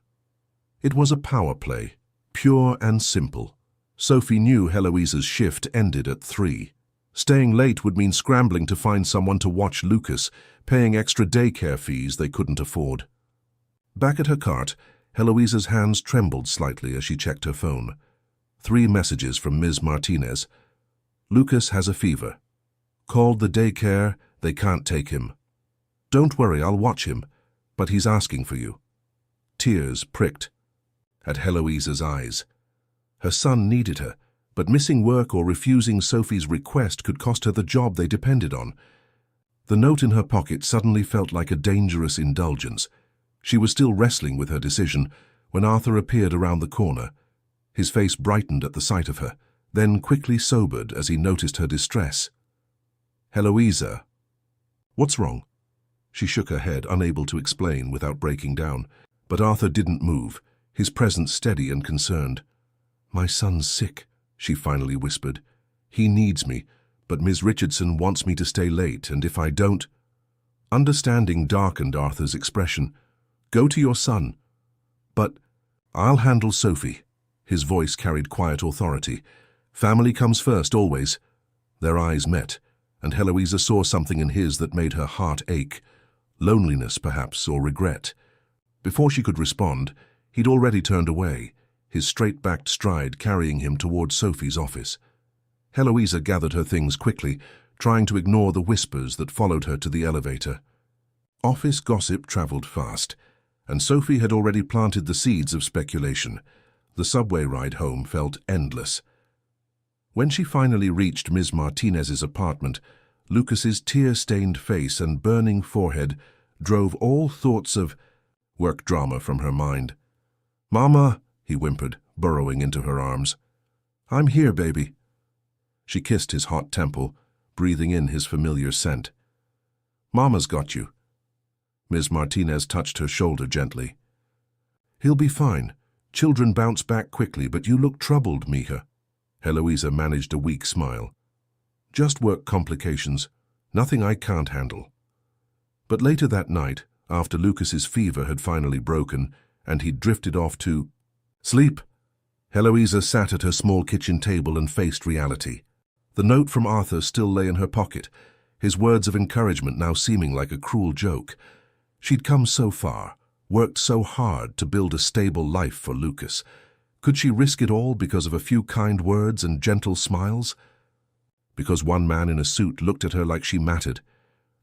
It was a power play, pure and simple. Sophie knew Heloisa's shift ended at 3. Staying late would mean scrambling to find someone to watch Lucas, paying extra daycare fees they couldn't afford. Back at her cart, Heloisa's hands trembled slightly as she checked her phone. 3 messages from Ms. Martinez. Lucas has a fever. Called the daycare, they can't take him. Don't worry, I'll watch him, but he's asking for you. Tears pricked at Heloisa's eyes. Her son needed her, but missing work or refusing Sophie's request could cost her the job they depended on. The note in her pocket suddenly felt like a dangerous indulgence. She was still wrestling with her decision when Arthur appeared around the corner. His face brightened at the sight of her, then quickly sobered as he noticed her distress. Heloisa. What's wrong? She shook her head, unable to explain without breaking down. But Arthur didn't move, his presence steady and concerned. My son's sick, she finally whispered. He needs me, but Ms. Richardson wants me to stay late, and if I don't... Understanding darkened Arthur's expression. Go to your son. But I'll handle Sophie. His voice carried quiet authority. Family comes first, always. Their eyes met, and Heloisa saw something in his that made her heart ache. Loneliness, perhaps, or regret. Before she could respond, he'd already turned away, his straight-backed stride carrying him toward Sophie's office. Heloisa gathered her things quickly, trying to ignore the whispers that followed her to the elevator. Office gossip traveled fast. and Sophie had already planted the seeds of speculation. The subway ride home felt endless. When she finally reached Ms. Martinez's apartment, Lucas's tear-stained face and burning forehead drove all thoughts of work drama from her mind. "Mama," he whimpered, burrowing into her arms. "I'm here, baby." She kissed his hot temple, breathing in his familiar scent. "Mama's got you." Ms. Martinez touched her shoulder gently. "He'll be fine. Children bounce back quickly, but you look troubled, Mija." Heloisa managed a weak smile. "Just work complications. Nothing I can't handle." But later that night, after Lucas's fever had finally broken and he'd drifted off to sleep, Heloisa sat at her small kitchen table and faced reality. The note from Arthur still lay in her pocket, his words of encouragement now seeming like a cruel joke. She'd come so far, worked so hard to build a stable life for Lucas. Could she risk it all because of a few kind words and gentle smiles? Because one man in a suit looked at her like she mattered.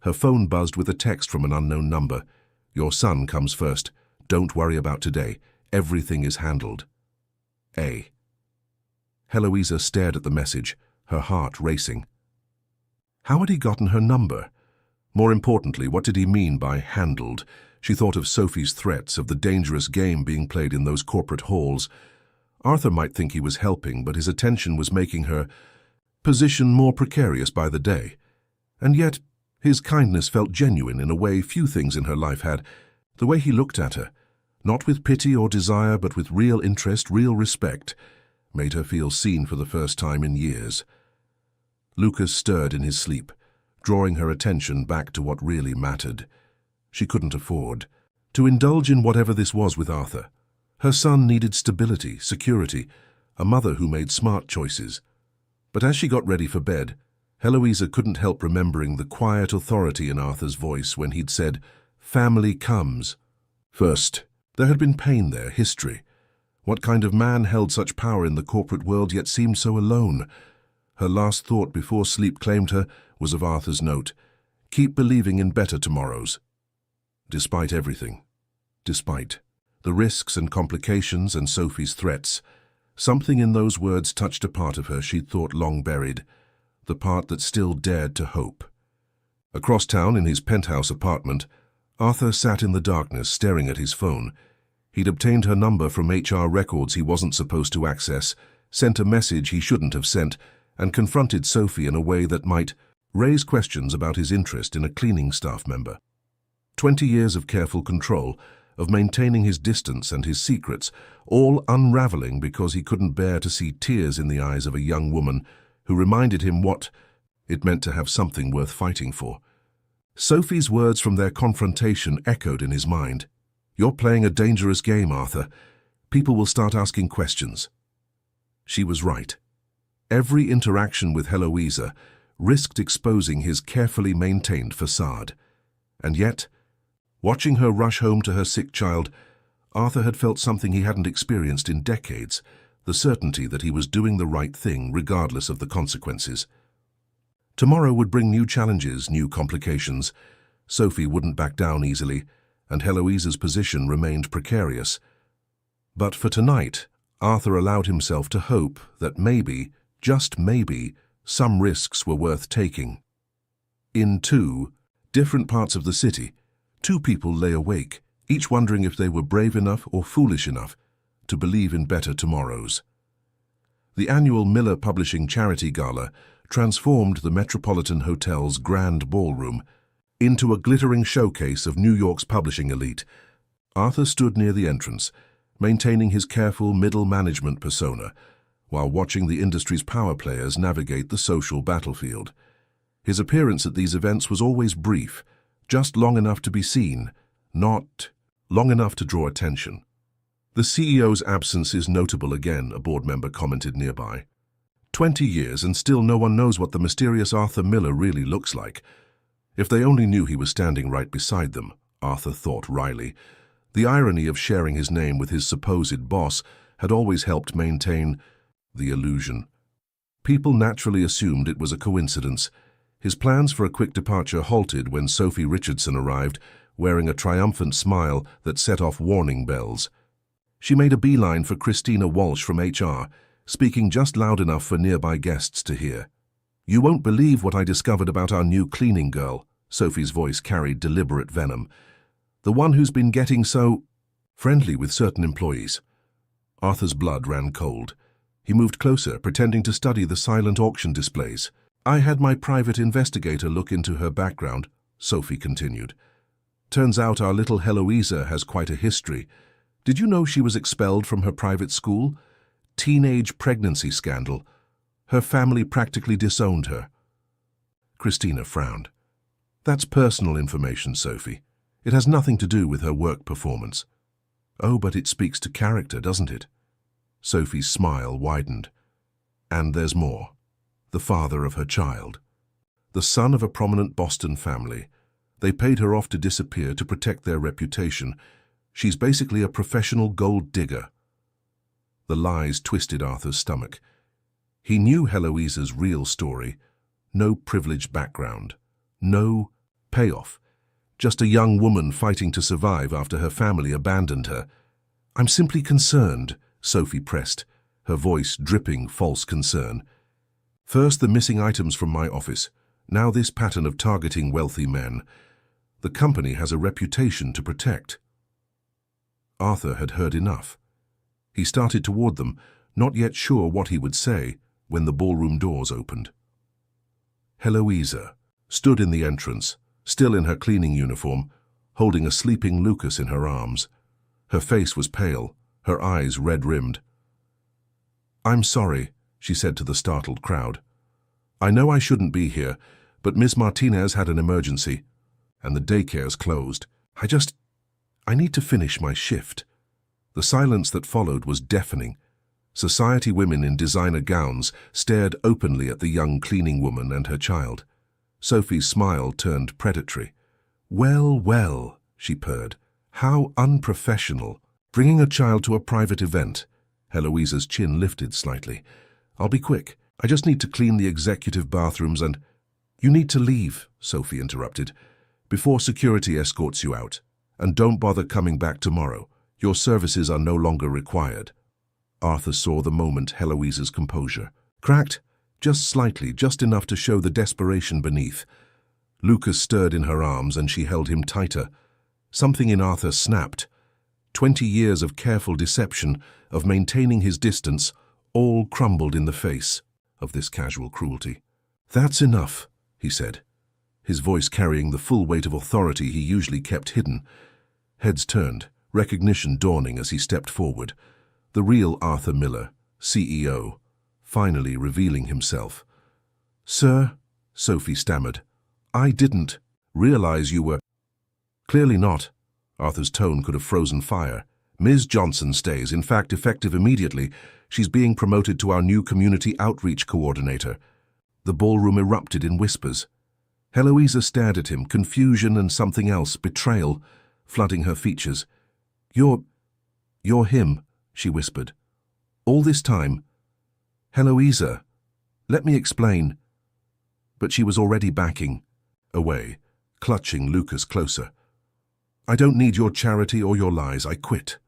Her phone buzzed with a text from an unknown number. "Your son comes first. Don't worry about today. Everything is handled. A." Heloisa stared at the message, her heart racing. How had he gotten her number? More importantly, what did he mean by handled? She thought of Sophie's threats, of the dangerous game being played in those corporate halls. Arthur might think he was helping, but his attention was making her position more precarious by the day. And yet, his kindness felt genuine in a way few things in her life had. The way he looked at her, not with pity or desire, but with real interest, real respect, made her feel seen for the first time in years. Lucas stirred in his sleep, drawing her attention back to what really mattered. She couldn't afford to indulge in whatever this was with Arthur. Her son needed stability, security, a mother who made smart choices. But as she got ready for bed, Heloisa couldn't help remembering the quiet authority in Arthur's voice when he'd said, "Family comes first." There had been pain there, history. What kind of man held such power in the corporate world yet seemed so alone? Her last thought before sleep claimed her was of Arthur's note, "Keep believing in better tomorrows." Despite everything, despite the risks and complications and Sophie's threats, something in those words touched a part of her she'd thought long buried, the part that still dared to hope. Across town in his penthouse apartment, Arthur sat in the darkness staring at his phone. He'd obtained her number from HR records he wasn't supposed to access, sent a message he shouldn't have sent, and confronted Sophie in a way that might raise questions about his interest in a cleaning staff member. 20 years of careful control, of maintaining his distance and his secrets, all unraveling because he couldn't bear to see tears in the eyes of a young woman who reminded him what it meant to have something worth fighting for. Sophie's words from their confrontation echoed in his mind. "You're playing a dangerous game, Arthur. People will start asking questions." She was right. Every interaction with Heloisa risked exposing his carefully maintained facade. And yet, watching her rush home to her sick child, Arthur had felt something he hadn't experienced in decades, the certainty that he was doing the right thing regardless of the consequences. Tomorrow would bring new challenges, new complications. Sophie wouldn't back down easily, and Heloisa's position remained precarious. But for tonight, Arthur allowed himself to hope that maybe, just maybe, some risks were worth taking. In two different parts of the city, two people lay awake, each wondering if they were brave enough or foolish enough to believe in better tomorrows. The annual Miller Publishing Charity Gala transformed the Metropolitan Hotel's grand ballroom into a glittering showcase of New York's publishing elite. Arthur stood near the entrance, maintaining his careful middle management persona, while watching the industry's power players navigate the social battlefield. His appearance at these events was always brief, just long enough to be seen, not long enough to draw attention. "The CEO's absence is notable again," a board member commented nearby. 20 years and still no one knows what the mysterious Arthur Miller really looks like. If they only knew he was standing right beside them, Arthur thought wryly. The irony of sharing his name with his supposed boss had always helped maintain the illusion. People naturally assumed it was a coincidence. His plans for a quick departure halted when Sophie Richardson arrived, wearing a triumphant smile that set off warning bells. She made a beeline for Christina Walsh from HR, speaking just loud enough for nearby guests to hear. "You won't believe what I discovered about our new cleaning girl," Sophie's voice carried deliberate venom. "The one who's been getting so friendly with certain employees." Arthur's blood ran cold. He moved closer, pretending to study the silent auction displays. "I had my private investigator look into her background," Sophie continued. "Turns out our little Heloisa has quite a history. Did you know she was expelled from her private school? Teenage pregnancy scandal. Her family practically disowned her." Christina frowned. "That's personal information, Sophie. It has nothing to do with her work performance." "Oh, but it speaks to character, doesn't it?" Sophie's smile widened. "And there's more. The father of her child. The son of a prominent Boston family. They paid her off to disappear to protect their reputation. She's basically a professional gold digger." The lies twisted Arthur's stomach. He knew Heloisa's real story. No privileged background. No payoff. Just a young woman fighting to survive after her family abandoned her. "I'm simply concerned," Sophie pressed, her voice dripping false concern. "First the missing items from my office. Now this pattern of targeting wealthy men. The company has a reputation to protect." Arthur had heard enough. He started toward them, not yet sure what he would say, when the ballroom doors opened. Heloisa stood in the entrance, still in her cleaning uniform, holding a sleeping Lucas in her arms. Her face was pale, her eyes red-rimmed. "I'm sorry," she said to the startled crowd. "I know I shouldn't be here, but Miss Martinez had an emergency, and the daycare's closed. I need to finish my shift." The silence that followed was deafening. Society women in designer gowns stared openly at the young cleaning woman and her child. Sophie's smile turned predatory. "Well, well," she purred. "How unprofessional. Bringing a child to a private event." Heloisa's chin lifted slightly. "I'll be quick. I just need to clean the executive bathrooms and—" "You need to leave," Sophie interrupted, "before security escorts you out. And don't bother coming back tomorrow. Your services are no longer required." Arthur saw the moment Heloisa's composure cracked, just slightly, just enough to show the desperation beneath. Lucas stirred in her arms and she held him tighter. Something in Arthur snapped. 20 years of careful deception, of maintaining his distance, all crumbled in the face of this casual cruelty. "That's enough," he said, his voice carrying the full weight of authority he usually kept hidden. Heads turned, recognition dawning as he stepped forward. The real Arthur Miller, CEO, finally revealing himself. "Sir," Sophie stammered, "I didn't realize you were—" "Clearly not." Arthur's tone could have frozen fire. "Ms. Johnson stays, in fact effective immediately. She's being promoted to our new community outreach coordinator." The ballroom erupted in whispers. Heloisa stared at him, confusion and something else, betrayal, flooding her features. You're him," she whispered. "All this time." "Heloisa, let me explain." But she was already backing away, clutching Lucas closer. "I don't need your charity or your lies. I quit."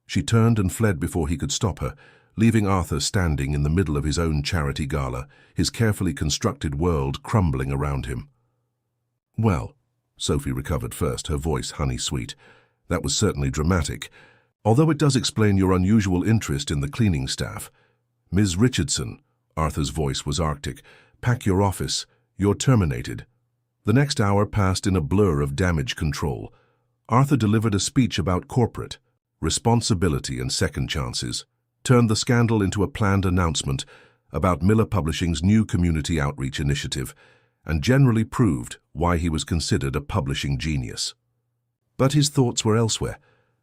She turned and fled before he could stop her, leaving Arthur standing in the middle of his own charity gala, his carefully constructed world crumbling around him. "Well," Sophie recovered first, her voice honey-sweet, "that was certainly dramatic. Although it does explain your unusual interest in the cleaning staff. Ms. Richardson," Arthur's voice was arctic, "pack your office. You're terminated." The next hour passed in a blur of damage control. Arthur delivered a speech about corporate responsibility and second chances, turned the scandal into a planned announcement about Miller Publishing's new community outreach initiative, and generally proved why he was considered a publishing genius. But his thoughts were elsewhere,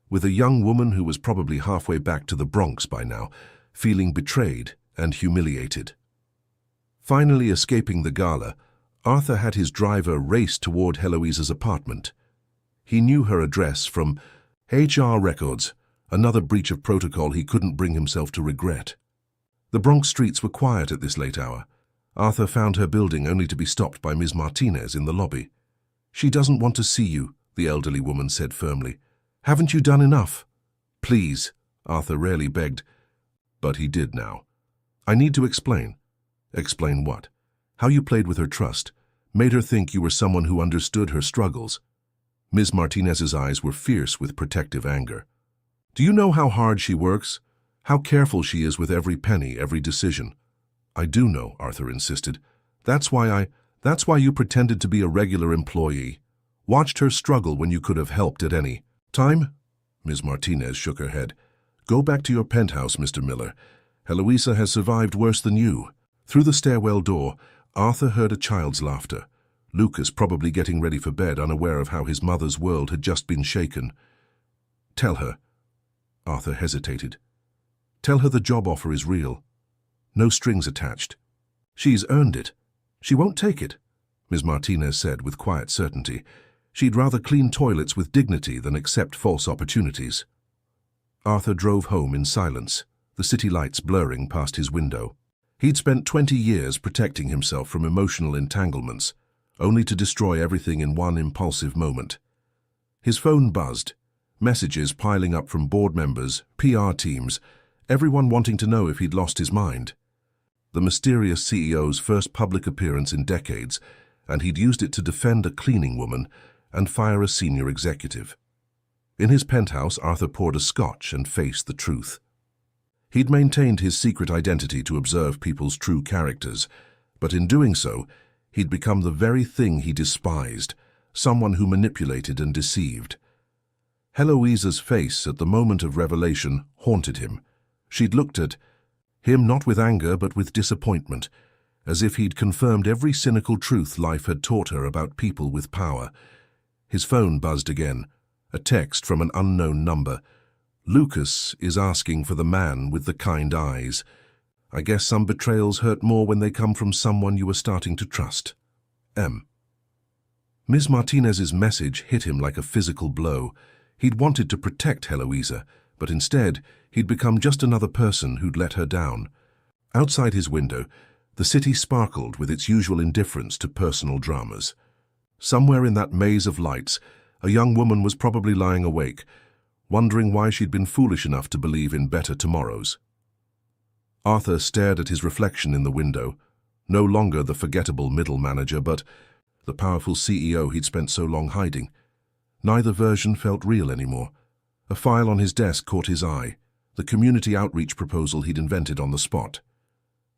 with a young woman who was probably halfway back to the Bronx by now, feeling betrayed and humiliated. Finally escaping the gala, Arthur had his driver race toward Heloisa's apartment. He knew her address from HR records, another breach of protocol he couldn't bring himself to regret. The Bronx streets were quiet at this late hour. Arthur found her building only to be stopped by Ms. Martinez in the lobby. "She doesn't want to see you," the elderly woman said firmly. "Haven't you done enough?" "Please," Arthur rarely begged, but he did now. "I need to explain." "Explain what?" "How you played with her trust, made her think you were someone who understood her struggles." Ms. Martinez's eyes were fierce with protective anger. "Do you know how hard she works? How careful she is with every penny, every decision?" "I do know," Arthur insisted. That's why you pretended to be a regular employee. Watched her struggle when you could have helped at any time?" Ms. Martinez shook her head. "Go back to your penthouse, Mr. Miller. Heloisa has survived worse than you." Through the stairwell door, Arthur heard a child's laughter. Lucas probably getting ready for bed, unaware of how his mother's world had just been shaken. "Tell her." Arthur hesitated. "Tell her the job offer is real. No strings attached. She's earned it. She won't take it," Ms. Martinez said with quiet certainty. She'd rather clean toilets with dignity than accept false opportunities. Arthur drove home in silence, the city lights blurring past his window. He'd spent 20 years protecting himself from emotional entanglements, only to destroy everything in one impulsive moment. His phone buzzed, messages piling up from board members, PR teams, everyone wanting to know if he'd lost his mind. The mysterious CEO's first public appearance in decades, and he'd used it to defend a cleaning woman and fire a senior executive. In his penthouse, Arthur poured a scotch and faced the truth. He'd maintained his secret identity to observe people's true characters, but in doing so, he'd become the very thing he despised, someone who manipulated and deceived. Heloisa's face at the moment of revelation haunted him. She'd looked at him not with anger but with disappointment, as if he'd confirmed every cynical truth life had taught her about people with power. His phone buzzed again, a text from an unknown number. "Lucas is asking for the man with the kind eyes. I guess some betrayals hurt more when they come from someone you are starting to trust. M." Ms. Martinez's message hit him like a physical blow. He'd wanted to protect Heloisa, but instead, he'd become just another person who'd let her down. Outside his window, the city sparkled with its usual indifference to personal dramas. Somewhere in that maze of lights, a young woman was probably lying awake, wondering why she'd been foolish enough to believe in better tomorrows. Arthur stared at his reflection in the window, no longer the forgettable middle manager, but the powerful CEO he'd spent so long hiding. Neither version felt real anymore. A file on his desk caught his eye, the community outreach proposal he'd invented on the spot.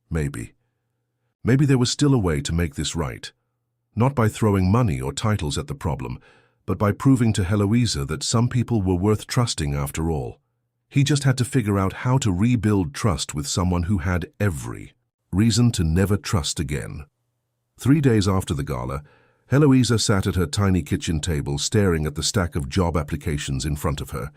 Maybe there was still a way to make this right. Not by throwing money or titles at the problem, but by proving to Heloisa that some people were worth trusting after all. He just had to figure out how to rebuild trust with someone who had every reason to never trust again. 3 days after the gala, Heloisa sat at her tiny kitchen table staring at the stack of job applications in front of her.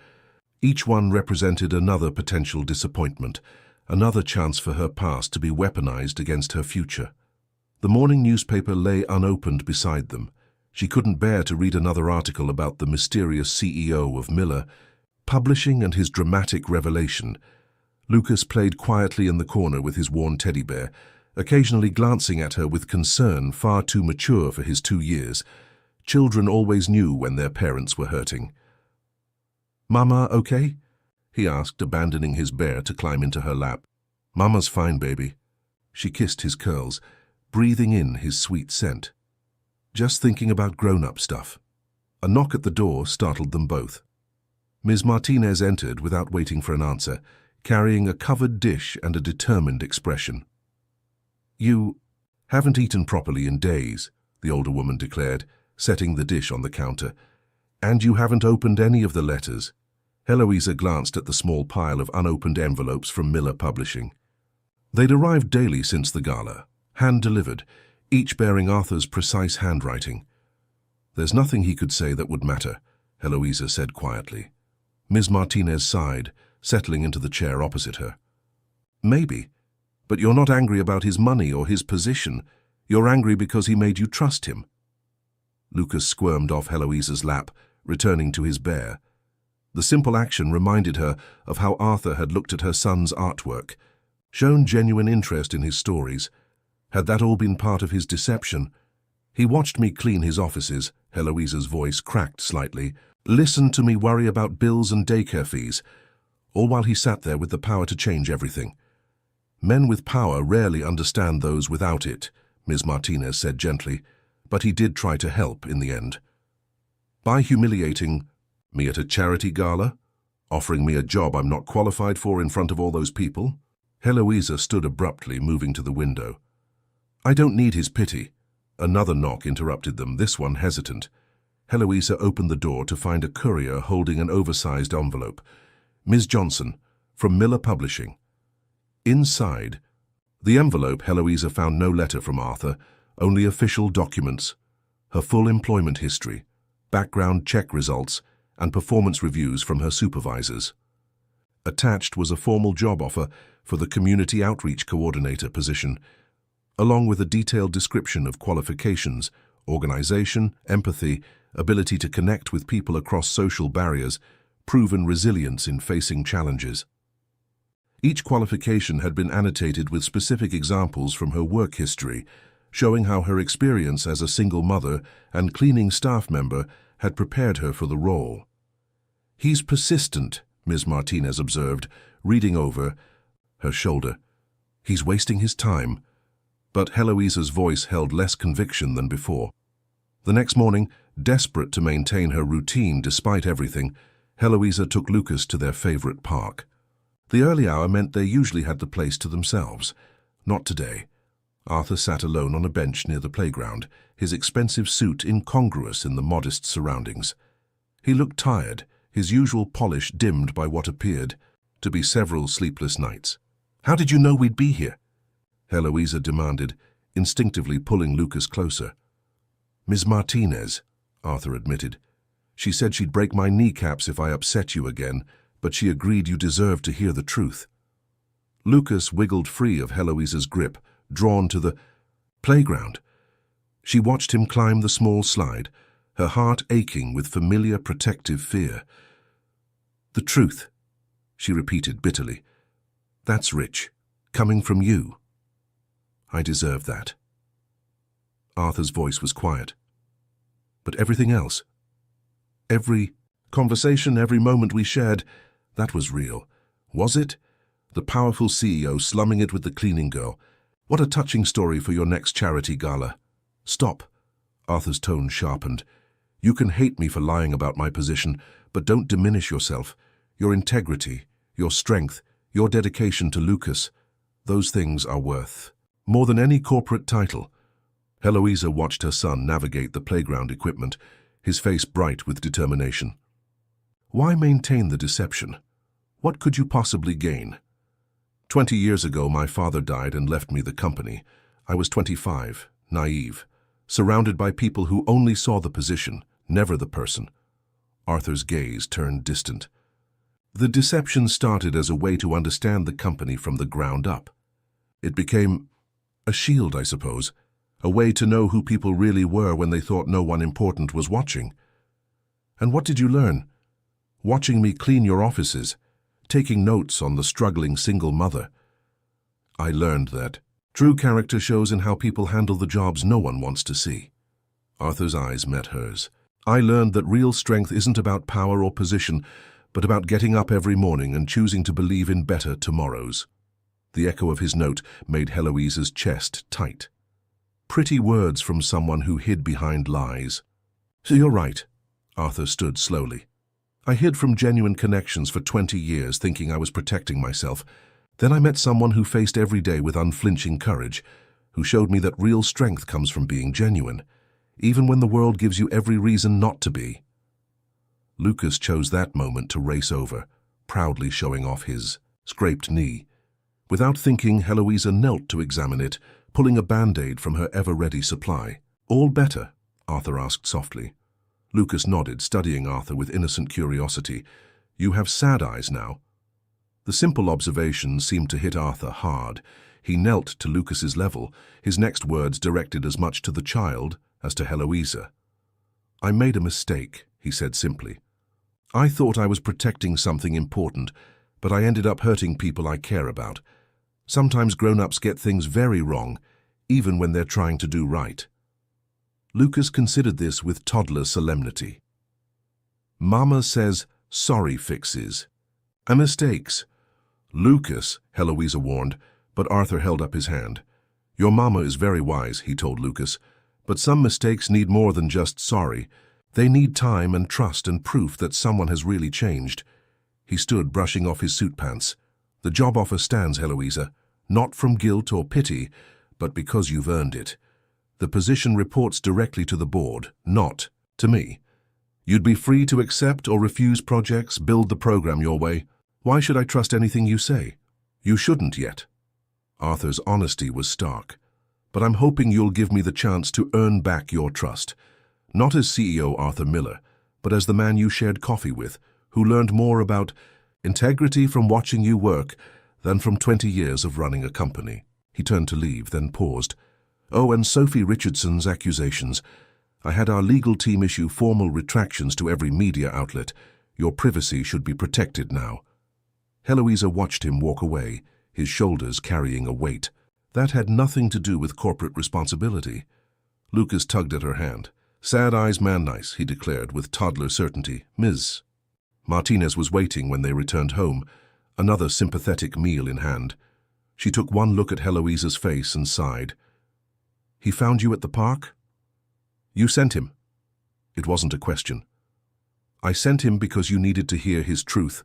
Each one represented another potential disappointment, another chance for her past to be weaponized against her future. The morning newspaper lay unopened beside them. She couldn't bear to read another article about the mysterious CEO of Miller Publishing and his dramatic revelation. Lucas played quietly in the corner with his worn teddy bear, occasionally glancing at her with concern far too mature for his 2 years. Children always knew when their parents were hurting. "Mama, okay?" he asked, abandoning his bear to climb into her lap. "Mama's fine, baby." She kissed his curls, breathing in his sweet scent. "Just thinking about grown-up stuff." A knock at the door startled them both. Ms. Martinez entered without waiting for an answer, carrying a covered dish and a determined expression. "You haven't eaten properly in days," the older woman declared, setting the dish on the counter. "And you haven't opened any of the letters." Heloisa glanced at the small pile of unopened envelopes from Miller Publishing. They'd arrived daily since the gala, hand-delivered, each bearing Arthur's precise handwriting. "There's nothing he could say that would matter," Heloisa said quietly. Ms. Martinez sighed, settling into the chair opposite her. "Maybe. But you're not angry about his money or his position. You're angry because he made you trust him." Lucas squirmed off Heloisa's lap, returning to his bear. The simple action reminded her of how Arthur had looked at her son's artwork, shown genuine interest in his stories. Had that all been part of his deception? He watched me clean his offices. Heloisa's voice cracked slightly. Listened to me worry about bills and daycare fees, all while he sat there with the power to change everything. Men with power rarely understand those without it, Ms. Martinez said gently, but he did try to help in the end. By humiliating me at a charity gala, offering me a job I'm not qualified for in front of all those people. Heloisa stood abruptly, moving to the window. I don't need his pity. Another knock interrupted them, this one hesitant. Heloisa opened the door to find a courier holding an oversized envelope. Ms. Johnson, from Miller Publishing. Inside the envelope, Heloisa found no letter from Arthur, only official documents, her full employment history, background check results, and performance reviews from her supervisors. Attached was a formal job offer for the Community Outreach Coordinator position, along with a detailed description of qualifications, organization, empathy, ability to connect with people across social barriers, proven resilience in facing challenges. Each qualification had been annotated with specific examples from her work history, showing how her experience as a single mother and cleaning staff member had prepared her for the role. He's persistent, Ms. Martinez observed, reading over her shoulder. He's wasting his time. But Heloisa's voice held less conviction than before. The next morning, desperate to maintain her routine despite everything, Heloisa took Lucas to their favorite park. The early hour meant they usually had the place to themselves. Not today. Arthur sat alone on a bench near the playground, his expensive suit incongruous in the modest surroundings. He looked tired, his usual polish dimmed by what appeared to be several sleepless nights. How did you know we'd be here? Heloisa demanded, instinctively pulling Lucas closer. Ms. Martinez, Arthur admitted. She said she'd break my kneecaps if I upset you again, but she agreed you deserved to hear the truth. Lucas wiggled free of Heloisa's grip, drawn to the playground. She watched him climb the small slide, her heart aching with familiar protective fear. The truth, she repeated bitterly. That's rich, coming from you. I deserve that. Arthur's voice was quiet. But everything else, every conversation, every moment we shared, that was real. Was it? The powerful CEO slumming it with the cleaning girl. What a touching story for your next charity gala. Stop. Arthur's tone sharpened. You can hate me for lying about my position, but don't diminish yourself. Your integrity, your strength, your dedication to Lucas, those things are worth more than any corporate title. Heloisa watched her son navigate the playground equipment, his face bright with determination. Why maintain the deception? What could you possibly gain? 20 years ago, my father died and left me the company. I was 25, naive, surrounded by people who only saw the position, never the person. Arthur's gaze turned distant. The deception started as a way to understand the company from the ground up. It became a shield, I suppose, a way to know who people really were when they thought no one important was watching. And what did you learn? Watching me clean your offices, taking notes on the struggling single mother. I learned that true character shows in how people handle the jobs no one wants to see. Arthur's eyes met hers. I learned that real strength isn't about power or position, but about getting up every morning and choosing to believe in better tomorrows. The echo of his note made Heloisa's chest tight. Pretty words from someone who hid behind lies. So you're right. Arthur stood slowly. I hid from genuine connections for 20 years, thinking I was protecting myself. Then I met someone who faced every day with unflinching courage, who showed me that real strength comes from being genuine, even when the world gives you every reason not to be. Lucas chose that moment to race over, proudly showing off his scraped knee. Without thinking, Heloisa knelt to examine it, pulling a Band-Aid from her ever-ready supply. All better? Arthur asked softly. Lucas nodded, studying Arthur with innocent curiosity. You have sad eyes now. The simple observation seemed to hit Arthur hard. He knelt to Lucas's level, his next words directed as much to the child as to Heloisa. I made a mistake, he said simply. I thought I was protecting something important, but I ended up hurting people I care about. Sometimes grown-ups get things very wrong, even when they're trying to do right. Lucas considered this with toddler solemnity. Mama says sorry fixes. A mistakes. Lucas, Heloisa warned, but Arthur held up his hand. Your mama is very wise, he told Lucas, but some mistakes need more than just sorry. They need time and trust and proof that someone has really changed. He stood brushing off his suit pants. The job offer stands, Heloisa, not from guilt or pity, but because you've earned it. The position reports directly to the board, not to me. You'd be free to accept or refuse projects, build the program your way. Why should I trust anything you say? You shouldn't yet. Arthur's honesty was stark. But I'm hoping you'll give me the chance to earn back your trust. Not as CEO Arthur Miller, but as the man you shared coffee with, who learned more about integrity from watching you work than from 20 years of running a company. He turned to leave, then paused. Oh, and Sophie Richardson's accusations. I had our legal team issue formal retractions to every media outlet. Your privacy should be protected now. Heloisa watched him walk away, his shoulders carrying a weight. That had nothing to do with corporate responsibility. Lucas tugged at her hand. Sad eyes man nice, he declared with toddler certainty. Ms. Martinez was waiting when they returned home, another sympathetic meal in hand. She took one look at Heloisa's face and sighed. He found you at the park? You sent him. It wasn't a question. I sent him because you needed to hear his truth,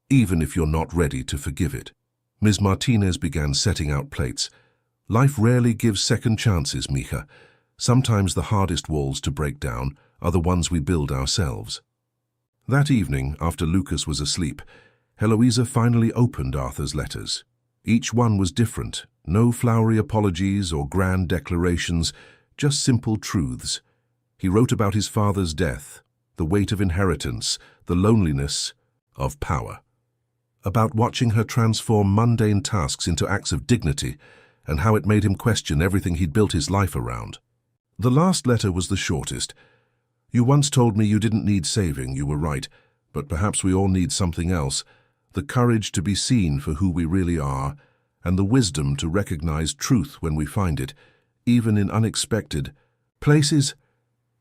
even if you're not ready to forgive it. Ms. Martinez began setting out plates. Life rarely gives second chances, Mija. Sometimes the hardest walls to break down are the ones we build ourselves. That evening, after Lucas was asleep, Heloisa finally opened Arthur's letters. Each one was different, no flowery apologies or grand declarations, just simple truths. He wrote about his father's death, the weight of inheritance, the loneliness of power. About watching her transform mundane tasks into acts of dignity, and how it made him question everything he'd built his life around. The last letter was the shortest. You once told me you didn't need saving, you were right, but perhaps we all need something else. The courage to be seen for who we really are, and the wisdom to recognize truth when we find it, even in unexpected places.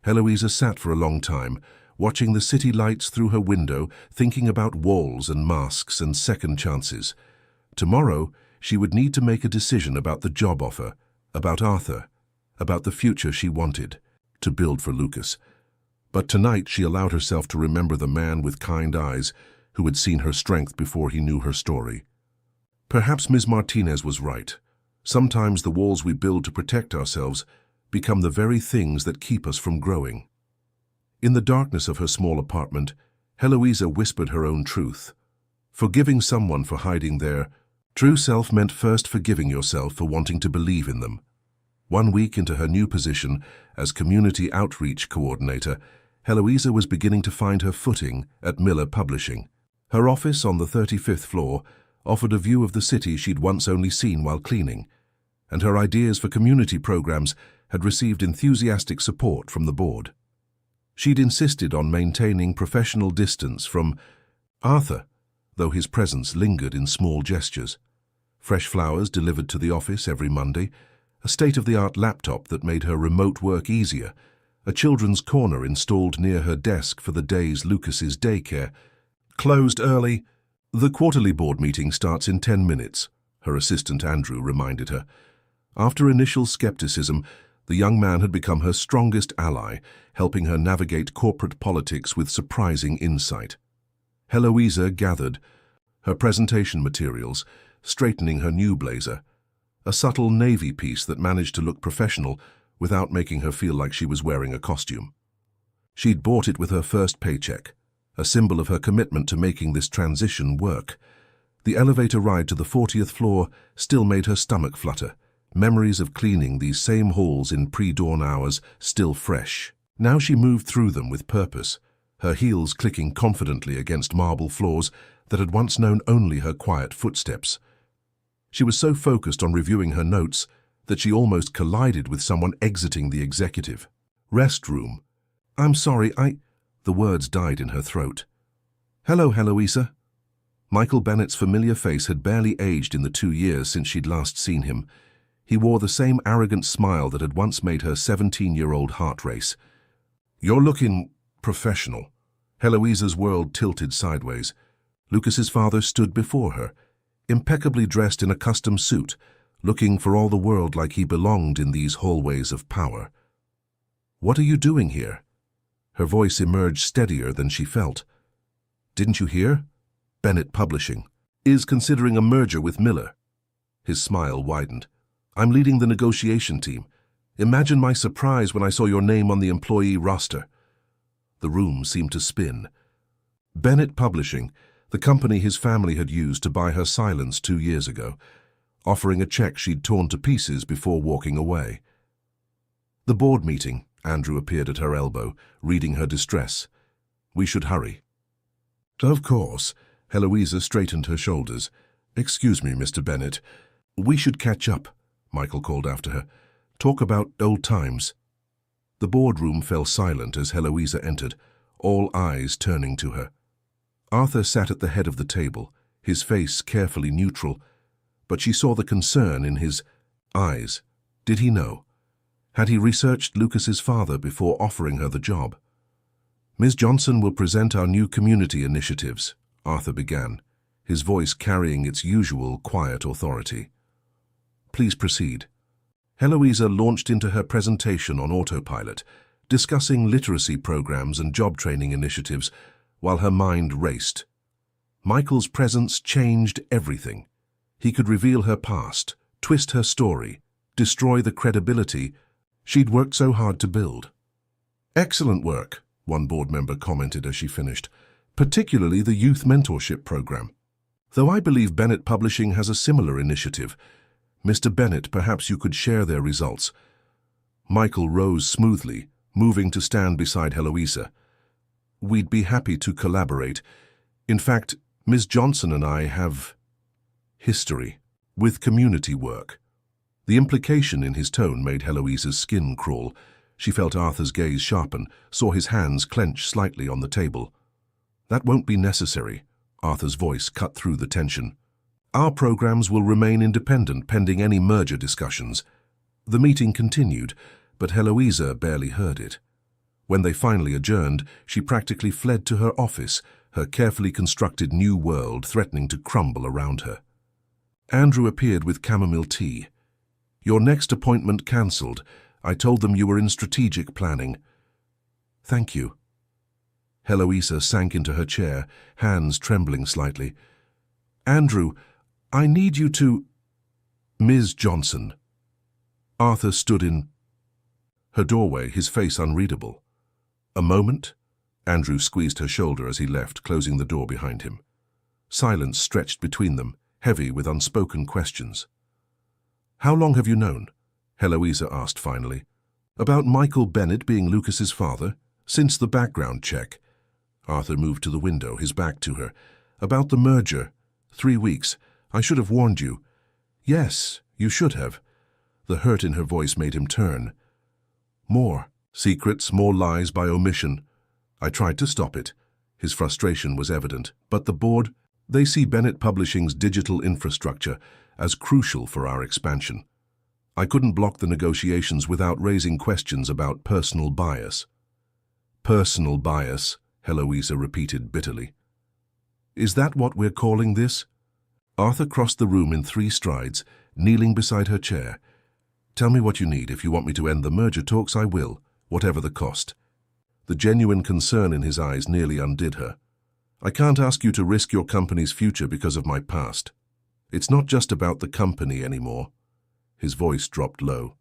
Heloisa sat for a long time, watching the city lights through her window, thinking about walls and masks and second chances. Tomorrow, she would need to make a decision about the job offer, about Arthur, about the future she wanted to build for Lucas. But tonight she allowed herself to remember the man with kind eyes who had seen her strength before he knew her story. Perhaps Ms. Martinez was right. Sometimes the walls we build to protect ourselves become the very things that keep us from growing. In the darkness of her small apartment, Heloisa whispered her own truth. Forgiving someone for hiding their true self meant first forgiving yourself for wanting to believe in them. 1 week into her new position as Community Outreach Coordinator, Heloisa was beginning to find her footing at Miller Publishing. Her office on the 35th floor offered a view of the city she'd once only seen while cleaning, and her ideas for community programs had received enthusiastic support from the board. She'd insisted on maintaining professional distance from Arthur, though his presence lingered in small gestures. Fresh flowers delivered to the office every Monday, a state-of-the-art laptop that made her remote work easier, a children's corner installed near her desk for the days Lucas's daycare. Closed early. The quarterly board meeting starts in 10 minutes, her assistant Andrew reminded her. After initial skepticism, the young man had become her strongest ally, helping her navigate corporate politics with surprising insight. Heloisa gathered her presentation materials, straightening her new blazer, a subtle navy piece that managed to look professional without making her feel like she was wearing a costume. She'd bought it with her first paycheck, a symbol of her commitment to making this transition work. The elevator ride to the 40th floor still made her stomach flutter, memories of cleaning these same halls in pre-dawn hours still fresh. Now she moved through them with purpose, her heels clicking confidently against marble floors that had once known only her quiet footsteps. She was so focused on reviewing her notes that she almost collided with someone exiting the executive restroom. I'm sorry, The words died in her throat. Hello, Heloisa. Michael Bennett's familiar face had barely aged in the 2 years since she'd last seen him. He wore the same arrogant smile that had once made her 17-year-old heart race. "You're looking professional." Heloisa's world tilted sideways. Lucas's father stood before her, impeccably dressed in a custom suit, looking for all the world like he belonged in these hallways of power. "What are you doing here?" Her voice emerged steadier than she felt. "Didn't you hear? Bennett Publishing is considering a merger with Miller." His smile widened. "I'm leading the negotiation team. Imagine my surprise when I saw your name on the employee roster." The room seemed to spin. Bennett Publishing, the company his family had used to buy her silence 2 years ago, offering a check she'd torn to pieces before walking away. The board meeting. Andrew appeared at her elbow, reading her distress. "We should hurry." "Of course." Heloisa straightened her shoulders. "Excuse me, Mr. Bennett. We should catch up," Michael called after her. "Talk about old times." The boardroom fell silent as Heloisa entered, all eyes turning to her. Arthur sat at the head of the table, his face carefully neutral, but she saw the concern in his eyes. Did he know? Had he researched Lucas's father before offering her the job? "Ms. Johnson will present our new community initiatives," Arthur began, his voice carrying its usual quiet authority. "Please proceed." Heloisa launched into her presentation on autopilot, discussing literacy programs and job training initiatives while her mind raced. Michael's presence changed everything. He could reveal her past, twist her story, destroy the credibility she'd worked so hard to build. "Excellent work," one board member commented as she finished, "particularly the youth mentorship program. Though I believe Bennett Publishing has a similar initiative. Mr. Bennett, perhaps you could share their results." Michael rose smoothly, moving to stand beside Heloisa. "We'd be happy to collaborate. In fact, Ms. Johnson and I have history with community work." The implication in his tone made Heloisa's skin crawl. She felt Arthur's gaze sharpen, saw his hands clench slightly on the table. "That won't be necessary," Arthur's voice cut through the tension. "Our programs will remain independent pending any merger discussions." The meeting continued, but Heloisa barely heard it. When they finally adjourned, she practically fled to her office, her carefully constructed new world threatening to crumble around her. Andrew appeared with chamomile tea. "Your next appointment cancelled. I told them you were in strategic planning." "Thank you." Heloisa sank into her chair, hands trembling slightly. "Andrew, I need you to—" "Ms. Johnson." Arthur stood in her doorway, his face unreadable. "A moment?" Andrew squeezed her shoulder as he left, closing the door behind him. Silence stretched between them, heavy with unspoken questions. "How long have you known?" Heloisa asked finally. "About Michael Bennett being Lucas's father? Since the background check." Arthur moved to the window, his back to her. "About the merger? 3 weeks. I should have warned you." "Yes, you should have." The hurt in her voice made him turn. "More secrets, more lies by omission. I tried to stop it." His frustration was evident. "But the board, they see Bennett Publishing's digital infrastructure as crucial for our expansion. I couldn't block the negotiations without raising questions about personal bias." "Personal bias," Heloisa repeated bitterly. "Is that what we're calling this?" Arthur crossed the room in 3 strides, kneeling beside her chair. "Tell me what you need. If you want me to end the merger talks, I will, whatever the cost." The genuine concern in his eyes nearly undid her. "I can't ask you to risk your company's future because of my past. It's not just about the company anymore." His voice dropped low.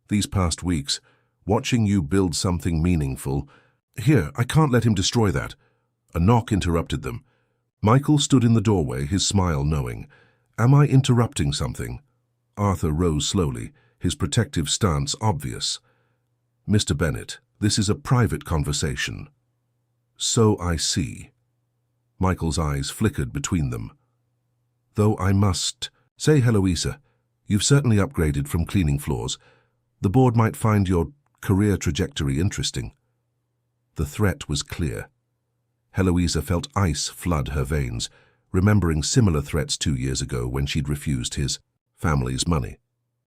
"These past weeks, watching you build something meaningful—" "Here, I can't let him destroy that." A knock interrupted them. Michael stood in the doorway, his smile knowing. "Am I interrupting something?" Arthur rose slowly, his protective stance obvious. "Mr. Bennett, this is a private conversation." "So I see." Michael's eyes flickered between them. "Though I must say, Heloisa, you've certainly upgraded from cleaning floors. The board might find your career trajectory interesting." The threat was clear. Heloisa felt ice flood her veins, remembering similar threats 2 years ago when she'd refused his family's money.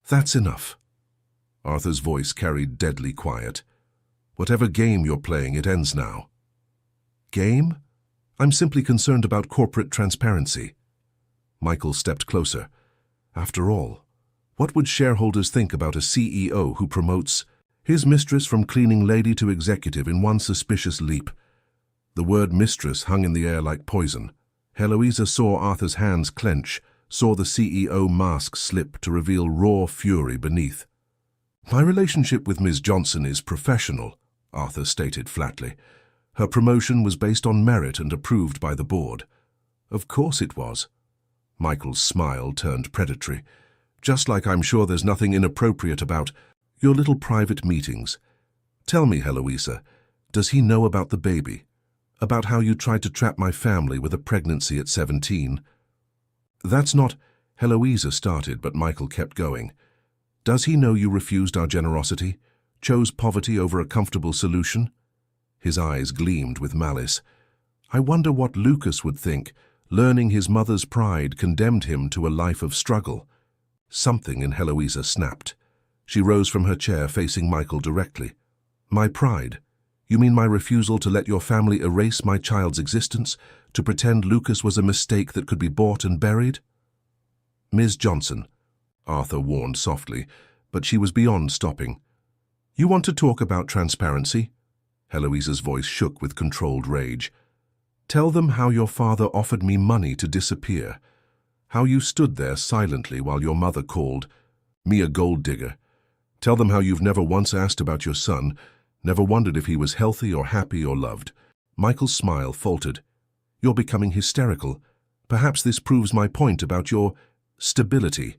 That's enough. Arthur's voice carried deadly quiet. Whatever game you're playing, it ends now. Game? I'm simply concerned about corporate transparency. Michael stepped closer. After all, what would shareholders think about a CEO who promotes his mistress from cleaning lady to executive in one suspicious leap? The word mistress hung in the air like poison. Heloisa saw Arthur's hands clench, saw the CEO mask slip to reveal raw fury beneath. My relationship with Ms. Johnson is professional, Arthur stated flatly. Her promotion was based on merit and approved by the board. Of course it was. Michael's smile turned predatory. Just like I'm sure there's nothing inappropriate about your little private meetings. Tell me, Heloisa, does he know about the baby? About how you tried to trap my family with a pregnancy at 17? That's not... Heloisa started, but Michael kept going. Does he know you refused our generosity? Chose poverty over a comfortable solution? His eyes gleamed with malice. I wonder what Lucas would think. Learning his mother's pride condemned him to a life of struggle. Something in Heloisa snapped. She rose from her chair, facing Michael directly. My pride? You mean my refusal to let your family erase my child's existence, to pretend Lucas was a mistake that could be bought and buried? Ms. Johnson, Arthur warned softly, but she was beyond stopping. You want to talk about transparency? Heloisa's voice shook with controlled rage. Tell them how your father offered me money to disappear. How you stood there silently while your mother called me a gold digger. Tell them how you've never once asked about your son, never wondered if he was healthy or happy or loved. Michael's smile faltered. You're becoming hysterical. Perhaps this proves my point about your stability.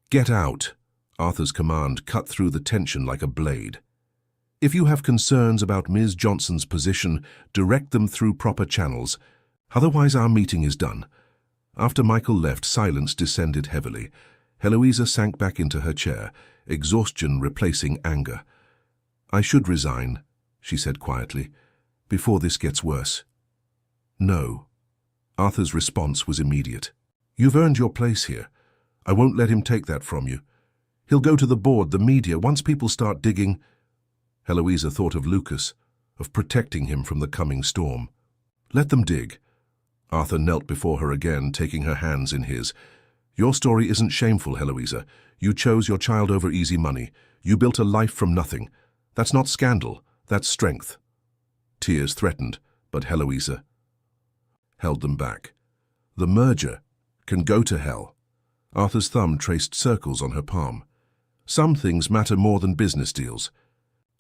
Get out. Arthur's command cut through the tension like a blade. If you have concerns about Ms. Johnson's position, direct them through proper channels. Otherwise our meeting is done. After Michael left, silence descended heavily. Heloisa sank back into her chair, exhaustion replacing anger. I should resign, she said quietly, before this gets worse. No. Arthur's response was immediate. You've earned your place here. I won't let him take that from you. He'll go to the board, the media, once people start digging. Heloisa thought of Lucas, of protecting him from the coming storm. Let them dig. Arthur knelt before her again, taking her hands in his. Your story isn't shameful, Heloisa. You chose your child over easy money. You built a life from nothing. That's not scandal, that's strength. Tears threatened, but Heloisa held them back. The merger can go to hell. Arthur's thumb traced circles on her palm. Some things matter more than business deals.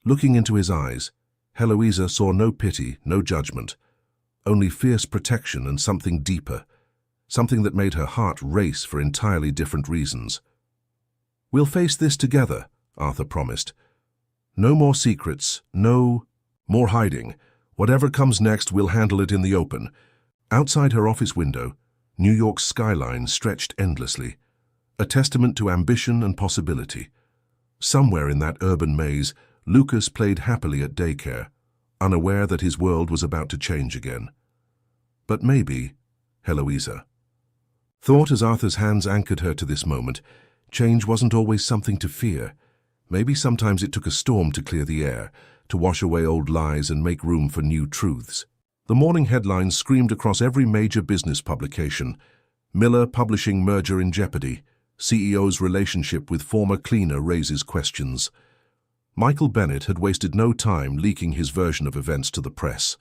Looking into his eyes, Heloisa saw no pity, no judgment, only fierce protection and something deeper, something that made her heart race for entirely different reasons. We'll face this together, Arthur promised. No more secrets, no more hiding. Whatever comes next, we'll handle it in the open. Outside her office window, New York's skyline stretched endlessly, a testament to ambition and possibility. Somewhere in that urban maze, Lucas played happily at daycare, unaware that his world was about to change again. But maybe, Heloisa thought as Arthur's hands anchored her to this moment, change wasn't always something to fear. Maybe sometimes it took a storm to clear the air, to wash away old lies and make room for new truths. The morning headlines screamed across every major business publication. Miller Publishing merger in jeopardy. CEO's relationship with former cleaner raises questions. Michael Bennett had wasted no time leaking his version of events to the press.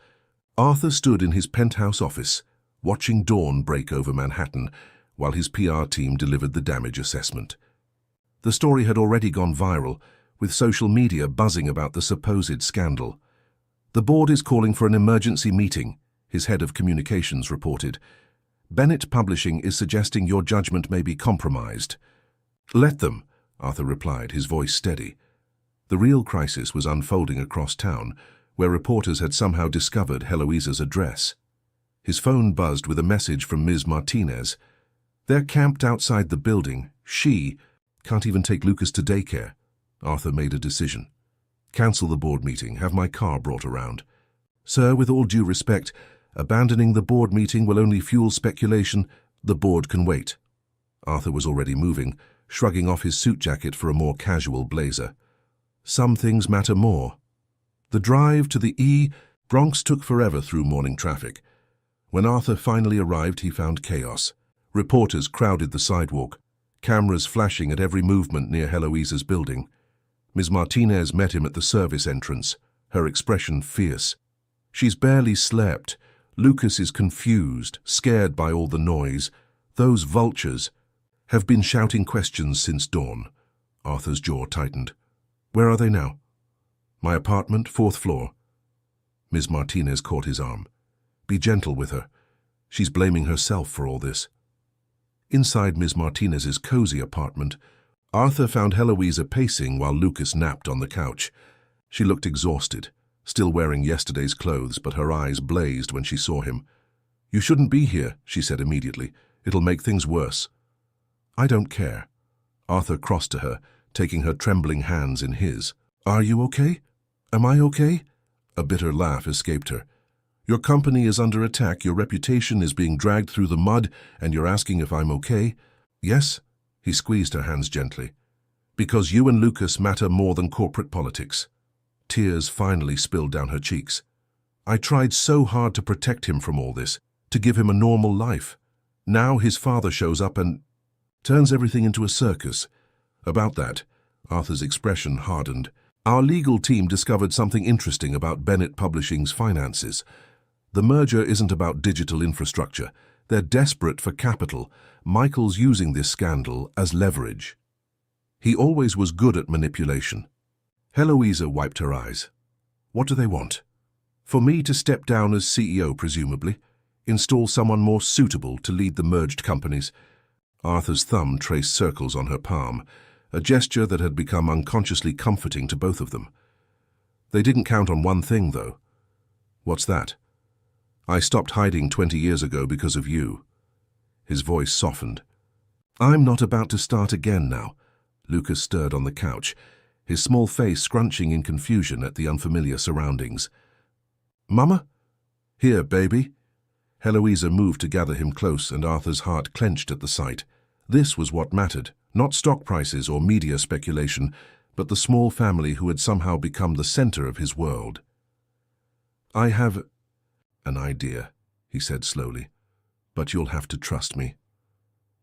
Arthur stood in his penthouse office, watching dawn break over Manhattan, while his PR team delivered the damage assessment. The story had already gone viral, with social media buzzing about the supposed scandal. The board is calling for an emergency meeting, his head of communications reported. Bennett Publishing is suggesting your judgment may be compromised. Let them, Arthur replied, his voice steady. The real crisis was unfolding across town, where reporters had somehow discovered Heloisa's address. His phone buzzed with a message from Ms. Martinez. They're camped outside the building. She can't even take Lucas to daycare. Arthur made a decision. Cancel the board meeting, have my car brought around. Sir, with all due respect, abandoning the board meeting will only fuel speculation. The board can wait. Arthur was already moving, shrugging off his suit jacket for a more casual blazer. Some things matter more. The drive to the Bronx took forever through morning traffic. When Arthur finally arrived, he found chaos. Reporters crowded the sidewalk, cameras flashing at every movement near Heloisa's building. Ms. Martinez met him at the service entrance, her expression fierce. She's barely slept. Lucas is confused, scared by all the noise. Those vultures have been shouting questions since dawn. Arthur's jaw tightened. Where are they now? My apartment, 4th floor. Ms. Martinez caught his arm. Be gentle with her. She's blaming herself for all this. Inside Ms. Martinez's cozy apartment, Arthur found Heloisa pacing while Lucas napped on the couch. She looked exhausted, still wearing yesterday's clothes, but her eyes blazed when she saw him. You shouldn't be here, she said immediately. It'll make things worse. I don't care. Arthur crossed to her, taking her trembling hands in his. Are you okay? Am I okay? A bitter laugh escaped her. Your company is under attack, your reputation is being dragged through the mud, and you're asking if I'm okay? Yes? He squeezed her hands gently. Because you and Lucas matter more than corporate politics. Tears finally spilled down her cheeks. I tried so hard to protect him from all this, to give him a normal life. Now his father shows up and turns everything into a circus. About that, Arthur's expression hardened. Our legal team discovered something interesting about Bennett Publishing's finances. The merger isn't about digital infrastructure. They're desperate for capital. Michael's using this scandal as leverage. He always was good at manipulation. Heloisa wiped her eyes. What do they want? For me to step down as CEO, presumably. Install someone more suitable to lead the merged companies. Arthur's thumb traced circles on her palm, a gesture that had become unconsciously comforting to both of them. They didn't count on one thing, though. What's that? I stopped hiding 20 years ago because of you. His voice softened. I'm not about to start again now. Lucas stirred on the couch, his small face scrunching in confusion at the unfamiliar surroundings. Mama? Here, baby. Heloisa moved to gather him close, and Arthur's heart clenched at the sight. This was what mattered, not stock prices or media speculation, but the small family who had somehow become the center of his world. I have an idea, he said slowly, but you'll have to trust me.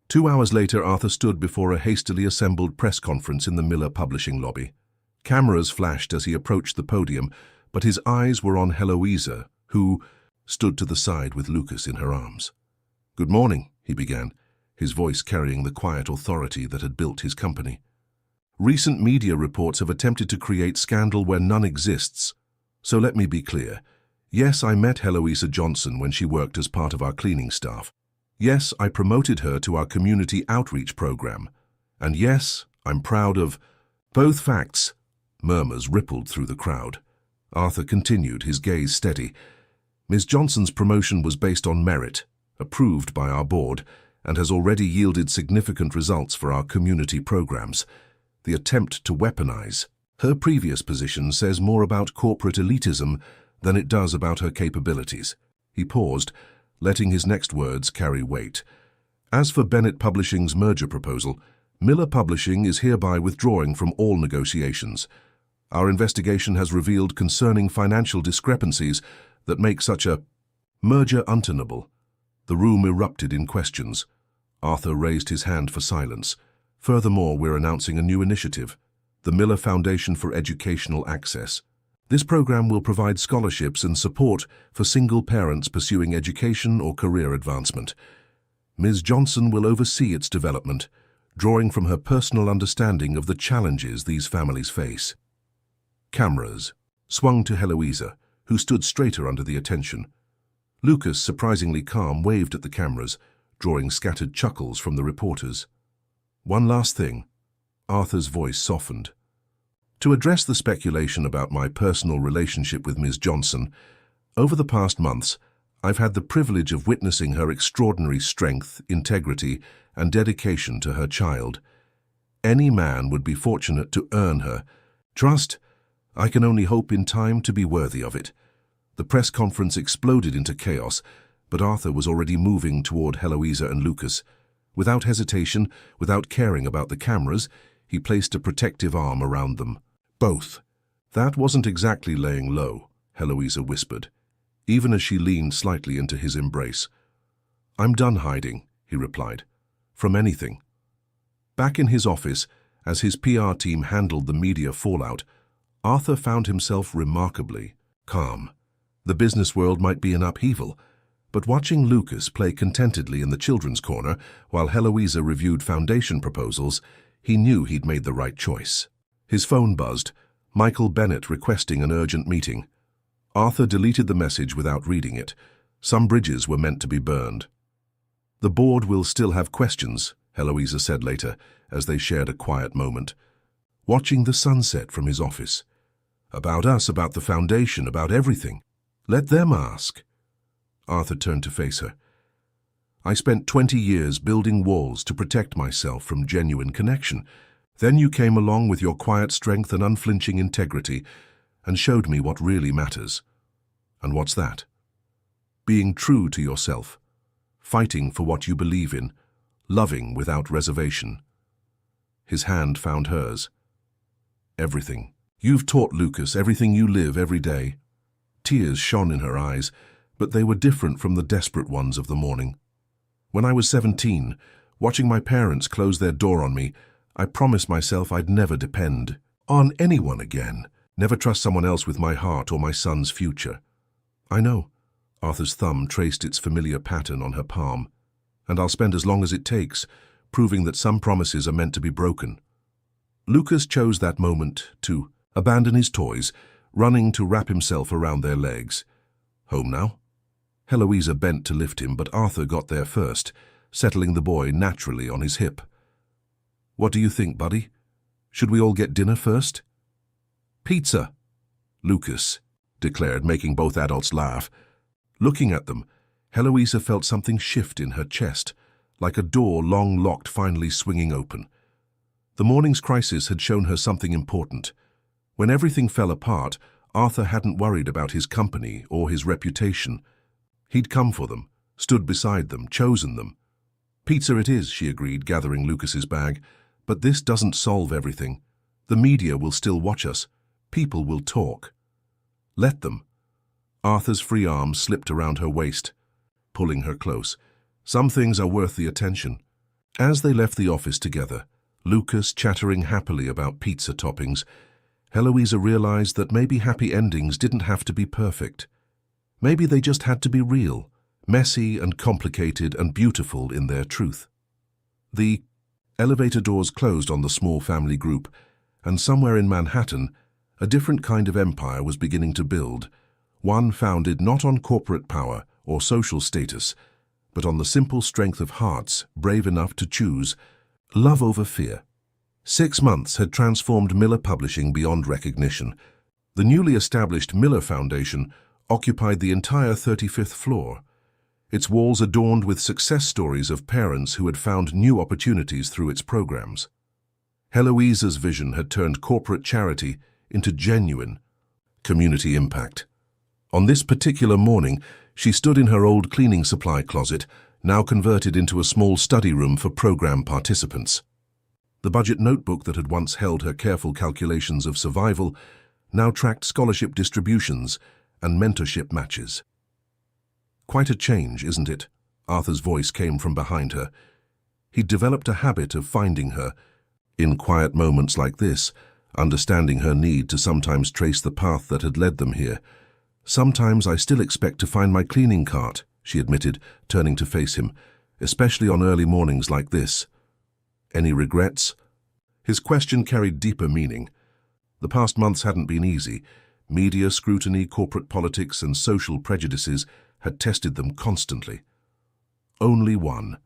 2 hours later, Arthur stood before a hastily assembled press conference in the Miller Publishing lobby. Cameras flashed as he approached the podium, but his eyes were on Heloisa, who stood to the side with Lucas in her arms. Good morning, he began, his voice carrying the quiet authority that had built his company. Recent media reports have attempted to create scandal where none exists. So let me be clear. Yes, I met Heloisa Johnson when she worked as part of our cleaning staff. Yes, I promoted her to our community outreach program. And yes, I'm proud of both facts. Murmurs rippled through the crowd. Arthur continued, his gaze steady. Ms. Johnson's promotion was based on merit, approved by our board, and has already yielded significant results for our community programs. The attempt to weaponize her previous position says more about corporate elitism than it does about her capabilities. He paused, letting his next words carry weight. As for Bennett Publishing's merger proposal, Miller Publishing is hereby withdrawing from all negotiations. Our investigation has revealed concerning financial discrepancies that make such a merger untenable. The room erupted in questions. Arthur raised his hand for silence. Furthermore, we're announcing a new initiative, the Miller Foundation for Educational Access. This program will provide scholarships and support for single parents pursuing education or career advancement. Ms. Johnson will oversee its development, drawing from her personal understanding of the challenges these families face. Cameras swung to Heloisa, who stood straighter under the attention. Lucas, surprisingly calm, waved at the cameras, drawing scattered chuckles from the reporters. One last thing. Arthur's voice softened. To address the speculation about my personal relationship with Ms. Johnson, over the past months, I've had the privilege of witnessing her extraordinary strength, integrity, and dedication to her child. Any man would be fortunate to earn her trust. I can only hope in time to be worthy of it. The press conference exploded into chaos, but Arthur was already moving toward Heloisa and Lucas. Without hesitation, without caring about the cameras, he placed a protective arm around them. Both. That wasn't exactly laying low, Heloisa whispered, even as she leaned slightly into his embrace. I'm done hiding, he replied. From anything. Back in his office, as his PR team handled the media fallout, Arthur found himself remarkably calm. The business world might be in upheaval, but watching Lucas play contentedly in the children's corner while Heloisa reviewed foundation proposals, he knew he'd made the right choice. His phone buzzed, Michael Bennett requesting an urgent meeting. Arthur deleted the message without reading it. Some bridges were meant to be burned. The board will still have questions, Heloisa said later, as they shared a quiet moment, watching the sunset from his office. About us, about the foundation, about everything. Let them ask. Arthur turned to face her. I spent 20 years building walls to protect myself from genuine connection. Then you came along with your quiet strength and unflinching integrity and showed me what really matters. And what's that? Being true to yourself, fighting for what you believe in, loving without reservation. His hand found hers. Everything. You've taught Lucas everything you live every day. Tears shone in her eyes, but they were different from the desperate ones of the morning. When I was 17, watching my parents close their door on me, I promised myself I'd never depend on anyone again, never trust someone else with my heart or my son's future. I know. Arthur's thumb traced its familiar pattern on her palm. And I'll spend as long as it takes, proving that some promises are meant to be broken. Lucas chose that moment to abandon his toys, running to wrap himself around their legs. Home now? Heloisa bent to lift him, but Arthur got there first, settling the boy naturally on his hip. What do you think, buddy? Should we all get dinner first? Pizza, Lucas declared, making both adults laugh. Looking at them, Heloisa felt something shift in her chest, like a door long locked finally swinging open. The morning's crisis had shown her something important. When everything fell apart, Arthur hadn't worried about his company or his reputation. He'd come for them, stood beside them, chosen them. Pizza it is, she agreed, gathering Lucas's bag. But this doesn't solve everything. The media will still watch us. People will talk. Let them. Arthur's free arm slipped around her waist, pulling her close. Some things are worth the attention. As they left the office together, Lucas chattering happily about pizza toppings, Heloisa realized that maybe happy endings didn't have to be perfect. Maybe they just had to be real, messy and complicated and beautiful in their truth. The elevator doors closed on the small family group, and somewhere in Manhattan, a different kind of empire was beginning to build, one founded not on corporate power or social status, but on the simple strength of hearts brave enough to choose love over fear. 6 months had transformed Miller Publishing beyond recognition. The newly established Miller Foundation occupied the entire 35th floor, its walls adorned with success stories of parents who had found new opportunities through its programs. Heloisa's vision had turned corporate charity into genuine community impact. On this particular morning, she stood in her old cleaning supply closet, now converted into a small study room for program participants. The budget notebook that had once held her careful calculations of survival now tracked scholarship distributions and mentorship matches. Quite a change, isn't it? Arthur's voice came from behind her. He'd developed a habit of finding her, in quiet moments like this, understanding her need to sometimes trace the path that had led them here. Sometimes I still expect to find my cleaning cart, she admitted, turning to face him, especially on early mornings like this. Any regrets? His question carried deeper meaning. The past months hadn't been easy. Media scrutiny, corporate politics, and social prejudices had tested them constantly. Only one.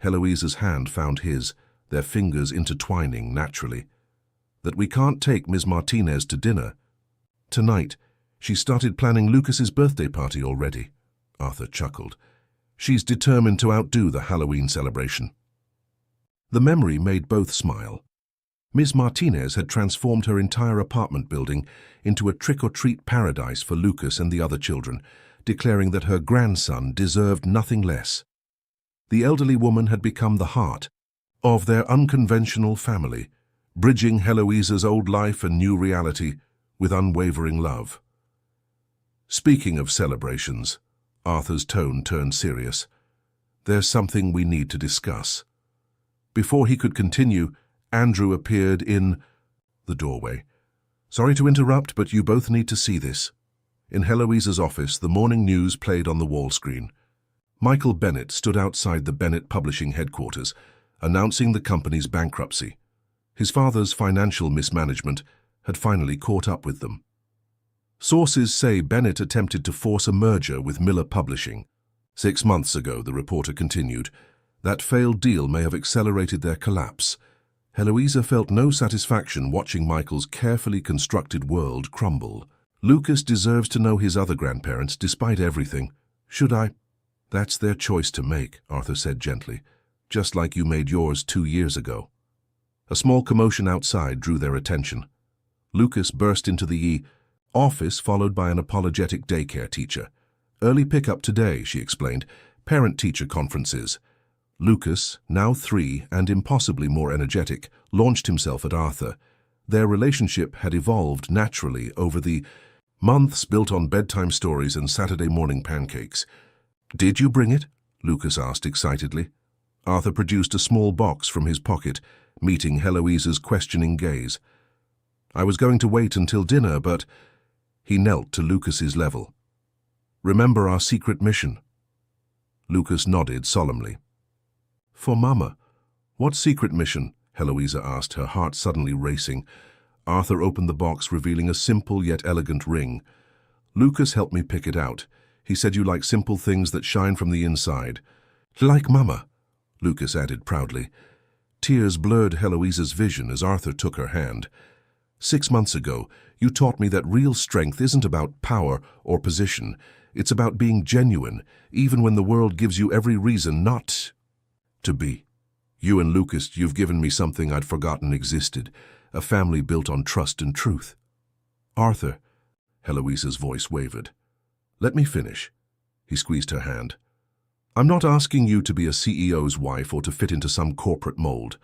Heloisa's hand found his, their fingers intertwining naturally. That we can't take Ms. Martinez to dinner. Tonight, she started planning Lucas's birthday party already. Arthur chuckled. She's determined to outdo the Halloween celebration. The memory made both smile. Ms. Martinez had transformed her entire apartment building into a trick-or-treat paradise for Lucas and the other children, declaring that her grandson deserved nothing less. The elderly woman had become the heart of their unconventional family, bridging Heloisa's old life and new reality with unwavering love. Speaking of celebrations, Arthur's tone turned serious. There's something we need to discuss. Before he could continue, Andrew appeared in the doorway. Sorry to interrupt, but you both need to see this. In Heloisa's office, the morning news played on the wall screen. Michael Bennett stood outside the Bennett Publishing headquarters, announcing the company's bankruptcy. His father's financial mismanagement had finally caught up with them. Sources say Bennett attempted to force a merger with Miller Publishing. 6 months ago, the reporter continued, that failed deal may have accelerated their collapse. Heloisa felt no satisfaction watching Michael's carefully constructed world crumble. Lucas deserves to know his other grandparents, despite everything. Should I? That's their choice to make, Arthur said gently, just like you made yours 2 years ago. A small commotion outside drew their attention. Lucas burst into the office, followed by an apologetic daycare teacher. Early pickup today, she explained. Parent-teacher conferences. Lucas, now 3 and impossibly more energetic, launched himself at Arthur. Their relationship had evolved naturally over the months, built on bedtime stories and Saturday morning pancakes. Did you bring it? Lucas asked excitedly. Arthur produced a small box from his pocket, meeting Heloisa's questioning gaze. I was going to wait until dinner, but... He knelt to Lucas's level. Remember our secret mission? Lucas nodded solemnly. For Mama. What secret mission? Heloisa asked, her heart suddenly racing. Arthur opened the box, revealing a simple yet elegant ring. Lucas helped me pick it out. He said you like simple things that shine from the inside. Like Mama, Lucas added proudly. Tears blurred Heloisa's vision as Arthur took her hand. 6 months ago, you taught me that real strength isn't about power or position. It's about being genuine, even when the world gives you every reason not to be. You and Lucas, you've given me something I'd forgotten existed, a family built on trust and truth. Arthur, Heloisa's voice wavered. Let me finish. He squeezed her hand. I'm not asking you to be a CEO's wife or to fit into some corporate mold.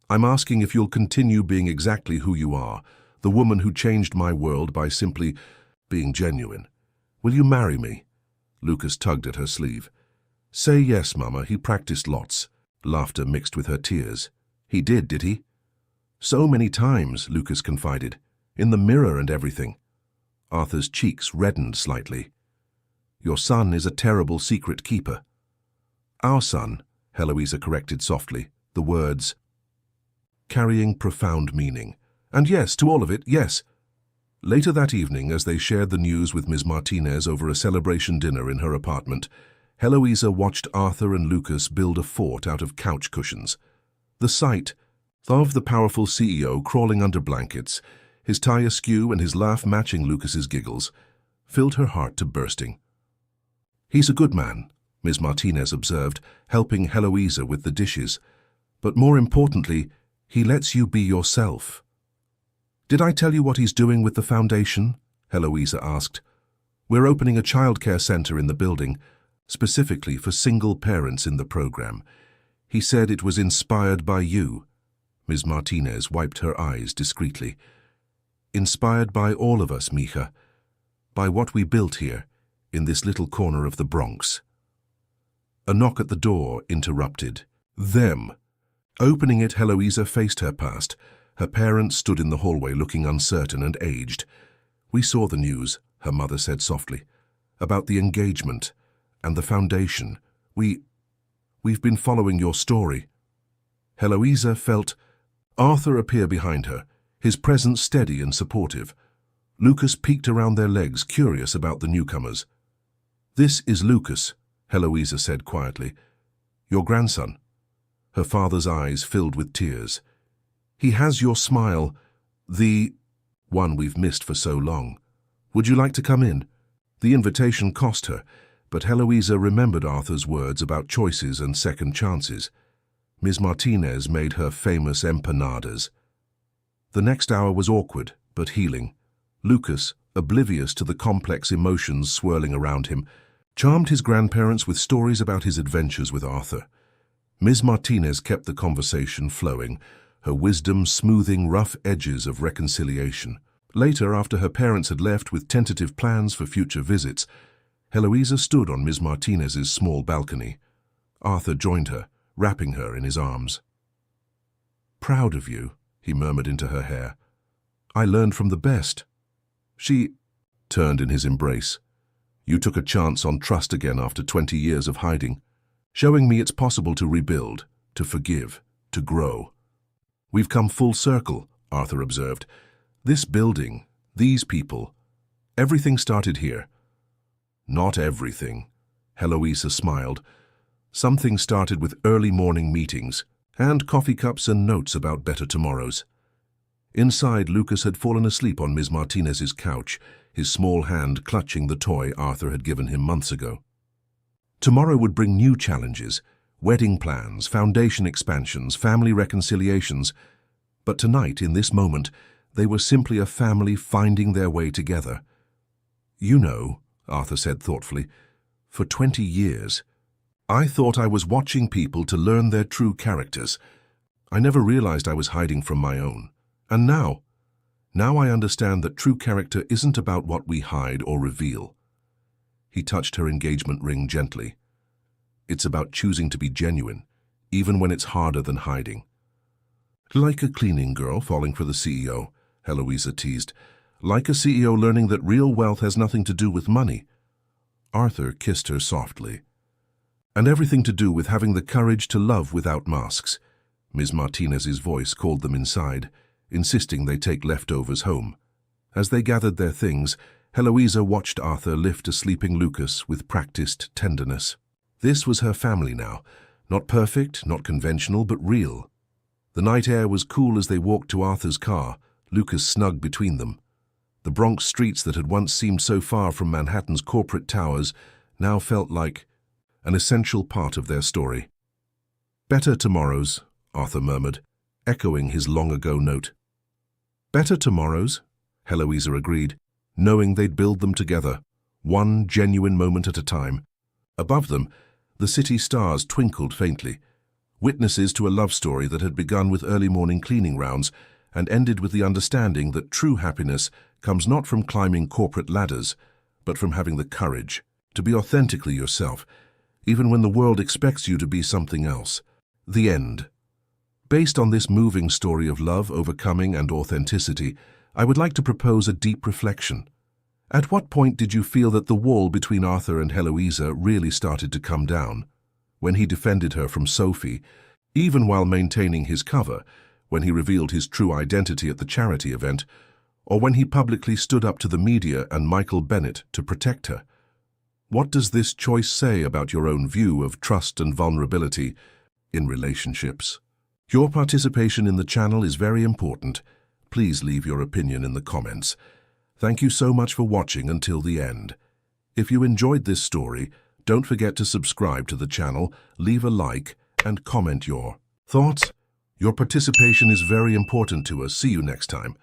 I'm asking if you'll continue being exactly who you are, the woman who changed my world by simply being genuine. Will you marry me? Lucas tugged at her sleeve. Say yes, Mama. He practiced lots. Laughter mixed with her tears. He did he? So many times, Lucas confided. In the mirror and everything. Arthur's cheeks reddened slightly. Your son is a terrible secret keeper. Our son, Heloisa corrected softly, the words carrying profound meaning. And yes, to all of it, yes. Later that evening, as they shared the news with Ms. Martinez over a celebration dinner in her apartment, Heloisa watched Arthur and Lucas build a fort out of couch cushions. The sight of the powerful CEO crawling under blankets, his tie askew and his laugh matching Lucas's giggles, filled her heart to bursting. He's a good man, Ms. Martinez observed, helping Heloisa with the dishes. But more importantly, he lets you be yourself. Did I tell you what he's doing with the foundation? Heloisa asked. We're opening a childcare center in the building, specifically for single parents in the program. He said it was inspired by you. Ms. Martinez wiped her eyes discreetly. Inspired by all of us, Mija. By what we built here, in this little corner of the Bronx. A knock at the door interrupted. Them. Opening it, Heloisa faced her past. Her parents stood in the hallway looking uncertain and aged. We saw the news, her mother said softly, about the engagement and the foundation. We've been following your story. Heloisa felt Arthur appear behind her, his presence steady and supportive. Lucas peeked around their legs, curious about the newcomers. This is Lucas, Heloisa said quietly. Your grandson. Her father's eyes filled with tears. He has your smile, the one we've missed for so long. Would you like to come in? The invitation cost her, but Heloisa remembered Arthur's words about choices and second chances. Ms. Martinez made her famous empanadas. The next hour was awkward, but healing. Lucas, oblivious to the complex emotions swirling around him, charmed his grandparents with stories about his adventures with Arthur. Ms. Martinez kept the conversation flowing, her wisdom smoothing rough edges of reconciliation. Later, after her parents had left with tentative plans for future visits, Heloisa stood on Ms. Martinez's small balcony. Arthur joined her, wrapping her in his arms. "Proud of you," he murmured into her hair. "I learned from the best." She turned in his embrace. "You took a chance on trust again after 20 years of hiding, showing me it's possible to rebuild, to forgive, to grow." "We've come full circle," Arthur observed. "This building, these people, everything started here." "Not everything," Heloisa smiled. "Some things started with early morning meetings, and coffee cups and notes about better tomorrows." Inside, Lucas had fallen asleep on Ms. Martinez's couch, his small hand clutching the toy Arthur had given him months ago. Tomorrow would bring new challenges, wedding plans, foundation expansions, family reconciliations. But tonight, in this moment, they were simply a family finding their way together. "You know," Arthur said thoughtfully, "for 20 years, I thought I was watching people to learn their true characters. I never realized I was hiding from my own. And now I understand that true character isn't about what we hide or reveal." He touched her engagement ring gently. "It's about choosing to be genuine, even when it's harder than hiding." "Like a cleaning girl falling for the CEO," Heloisa teased. "Like a CEO learning that real wealth has nothing to do with money." Arthur kissed her softly. "And everything to do with having the courage to love without masks." Ms. Martinez's voice called them inside, insisting they take leftovers home. As they gathered their things, Heloisa watched Arthur lift a sleeping Lucas with practiced tenderness. This was her family now, not perfect, not conventional, but real. The night air was cool as they walked to Arthur's car, Lucas snug between them. The Bronx streets that had once seemed so far from Manhattan's corporate towers now felt like an essential part of their story. "Better tomorrows," Arthur murmured, echoing his long-ago note. "Better tomorrows," Heloisa agreed, knowing they'd build them together, one genuine moment at a time. Above them, the city stars twinkled faintly, witnesses to a love story that had begun with early morning cleaning rounds and ended with the understanding that true happiness comes not from climbing corporate ladders, but from having the courage to be authentically yourself, even when the world expects you to be something else. The end. Based on this moving story of love, overcoming, and authenticity, I would like to propose a deep reflection. At what point did you feel that the wall between Arthur and Heloisa really started to come down? When he defended her from Sophie, even while maintaining his cover, when he revealed his true identity at the charity event, or when he publicly stood up to the media and Michael Bennett to protect her? What does this choice say about your own view of trust and vulnerability in relationships? Your participation in the channel is very important. Please leave your opinion in the comments. Thank you so much for watching until the end. If you enjoyed this story, don't forget to subscribe to the channel, leave a like, and comment your thoughts. Your participation is very important to us. See you next time.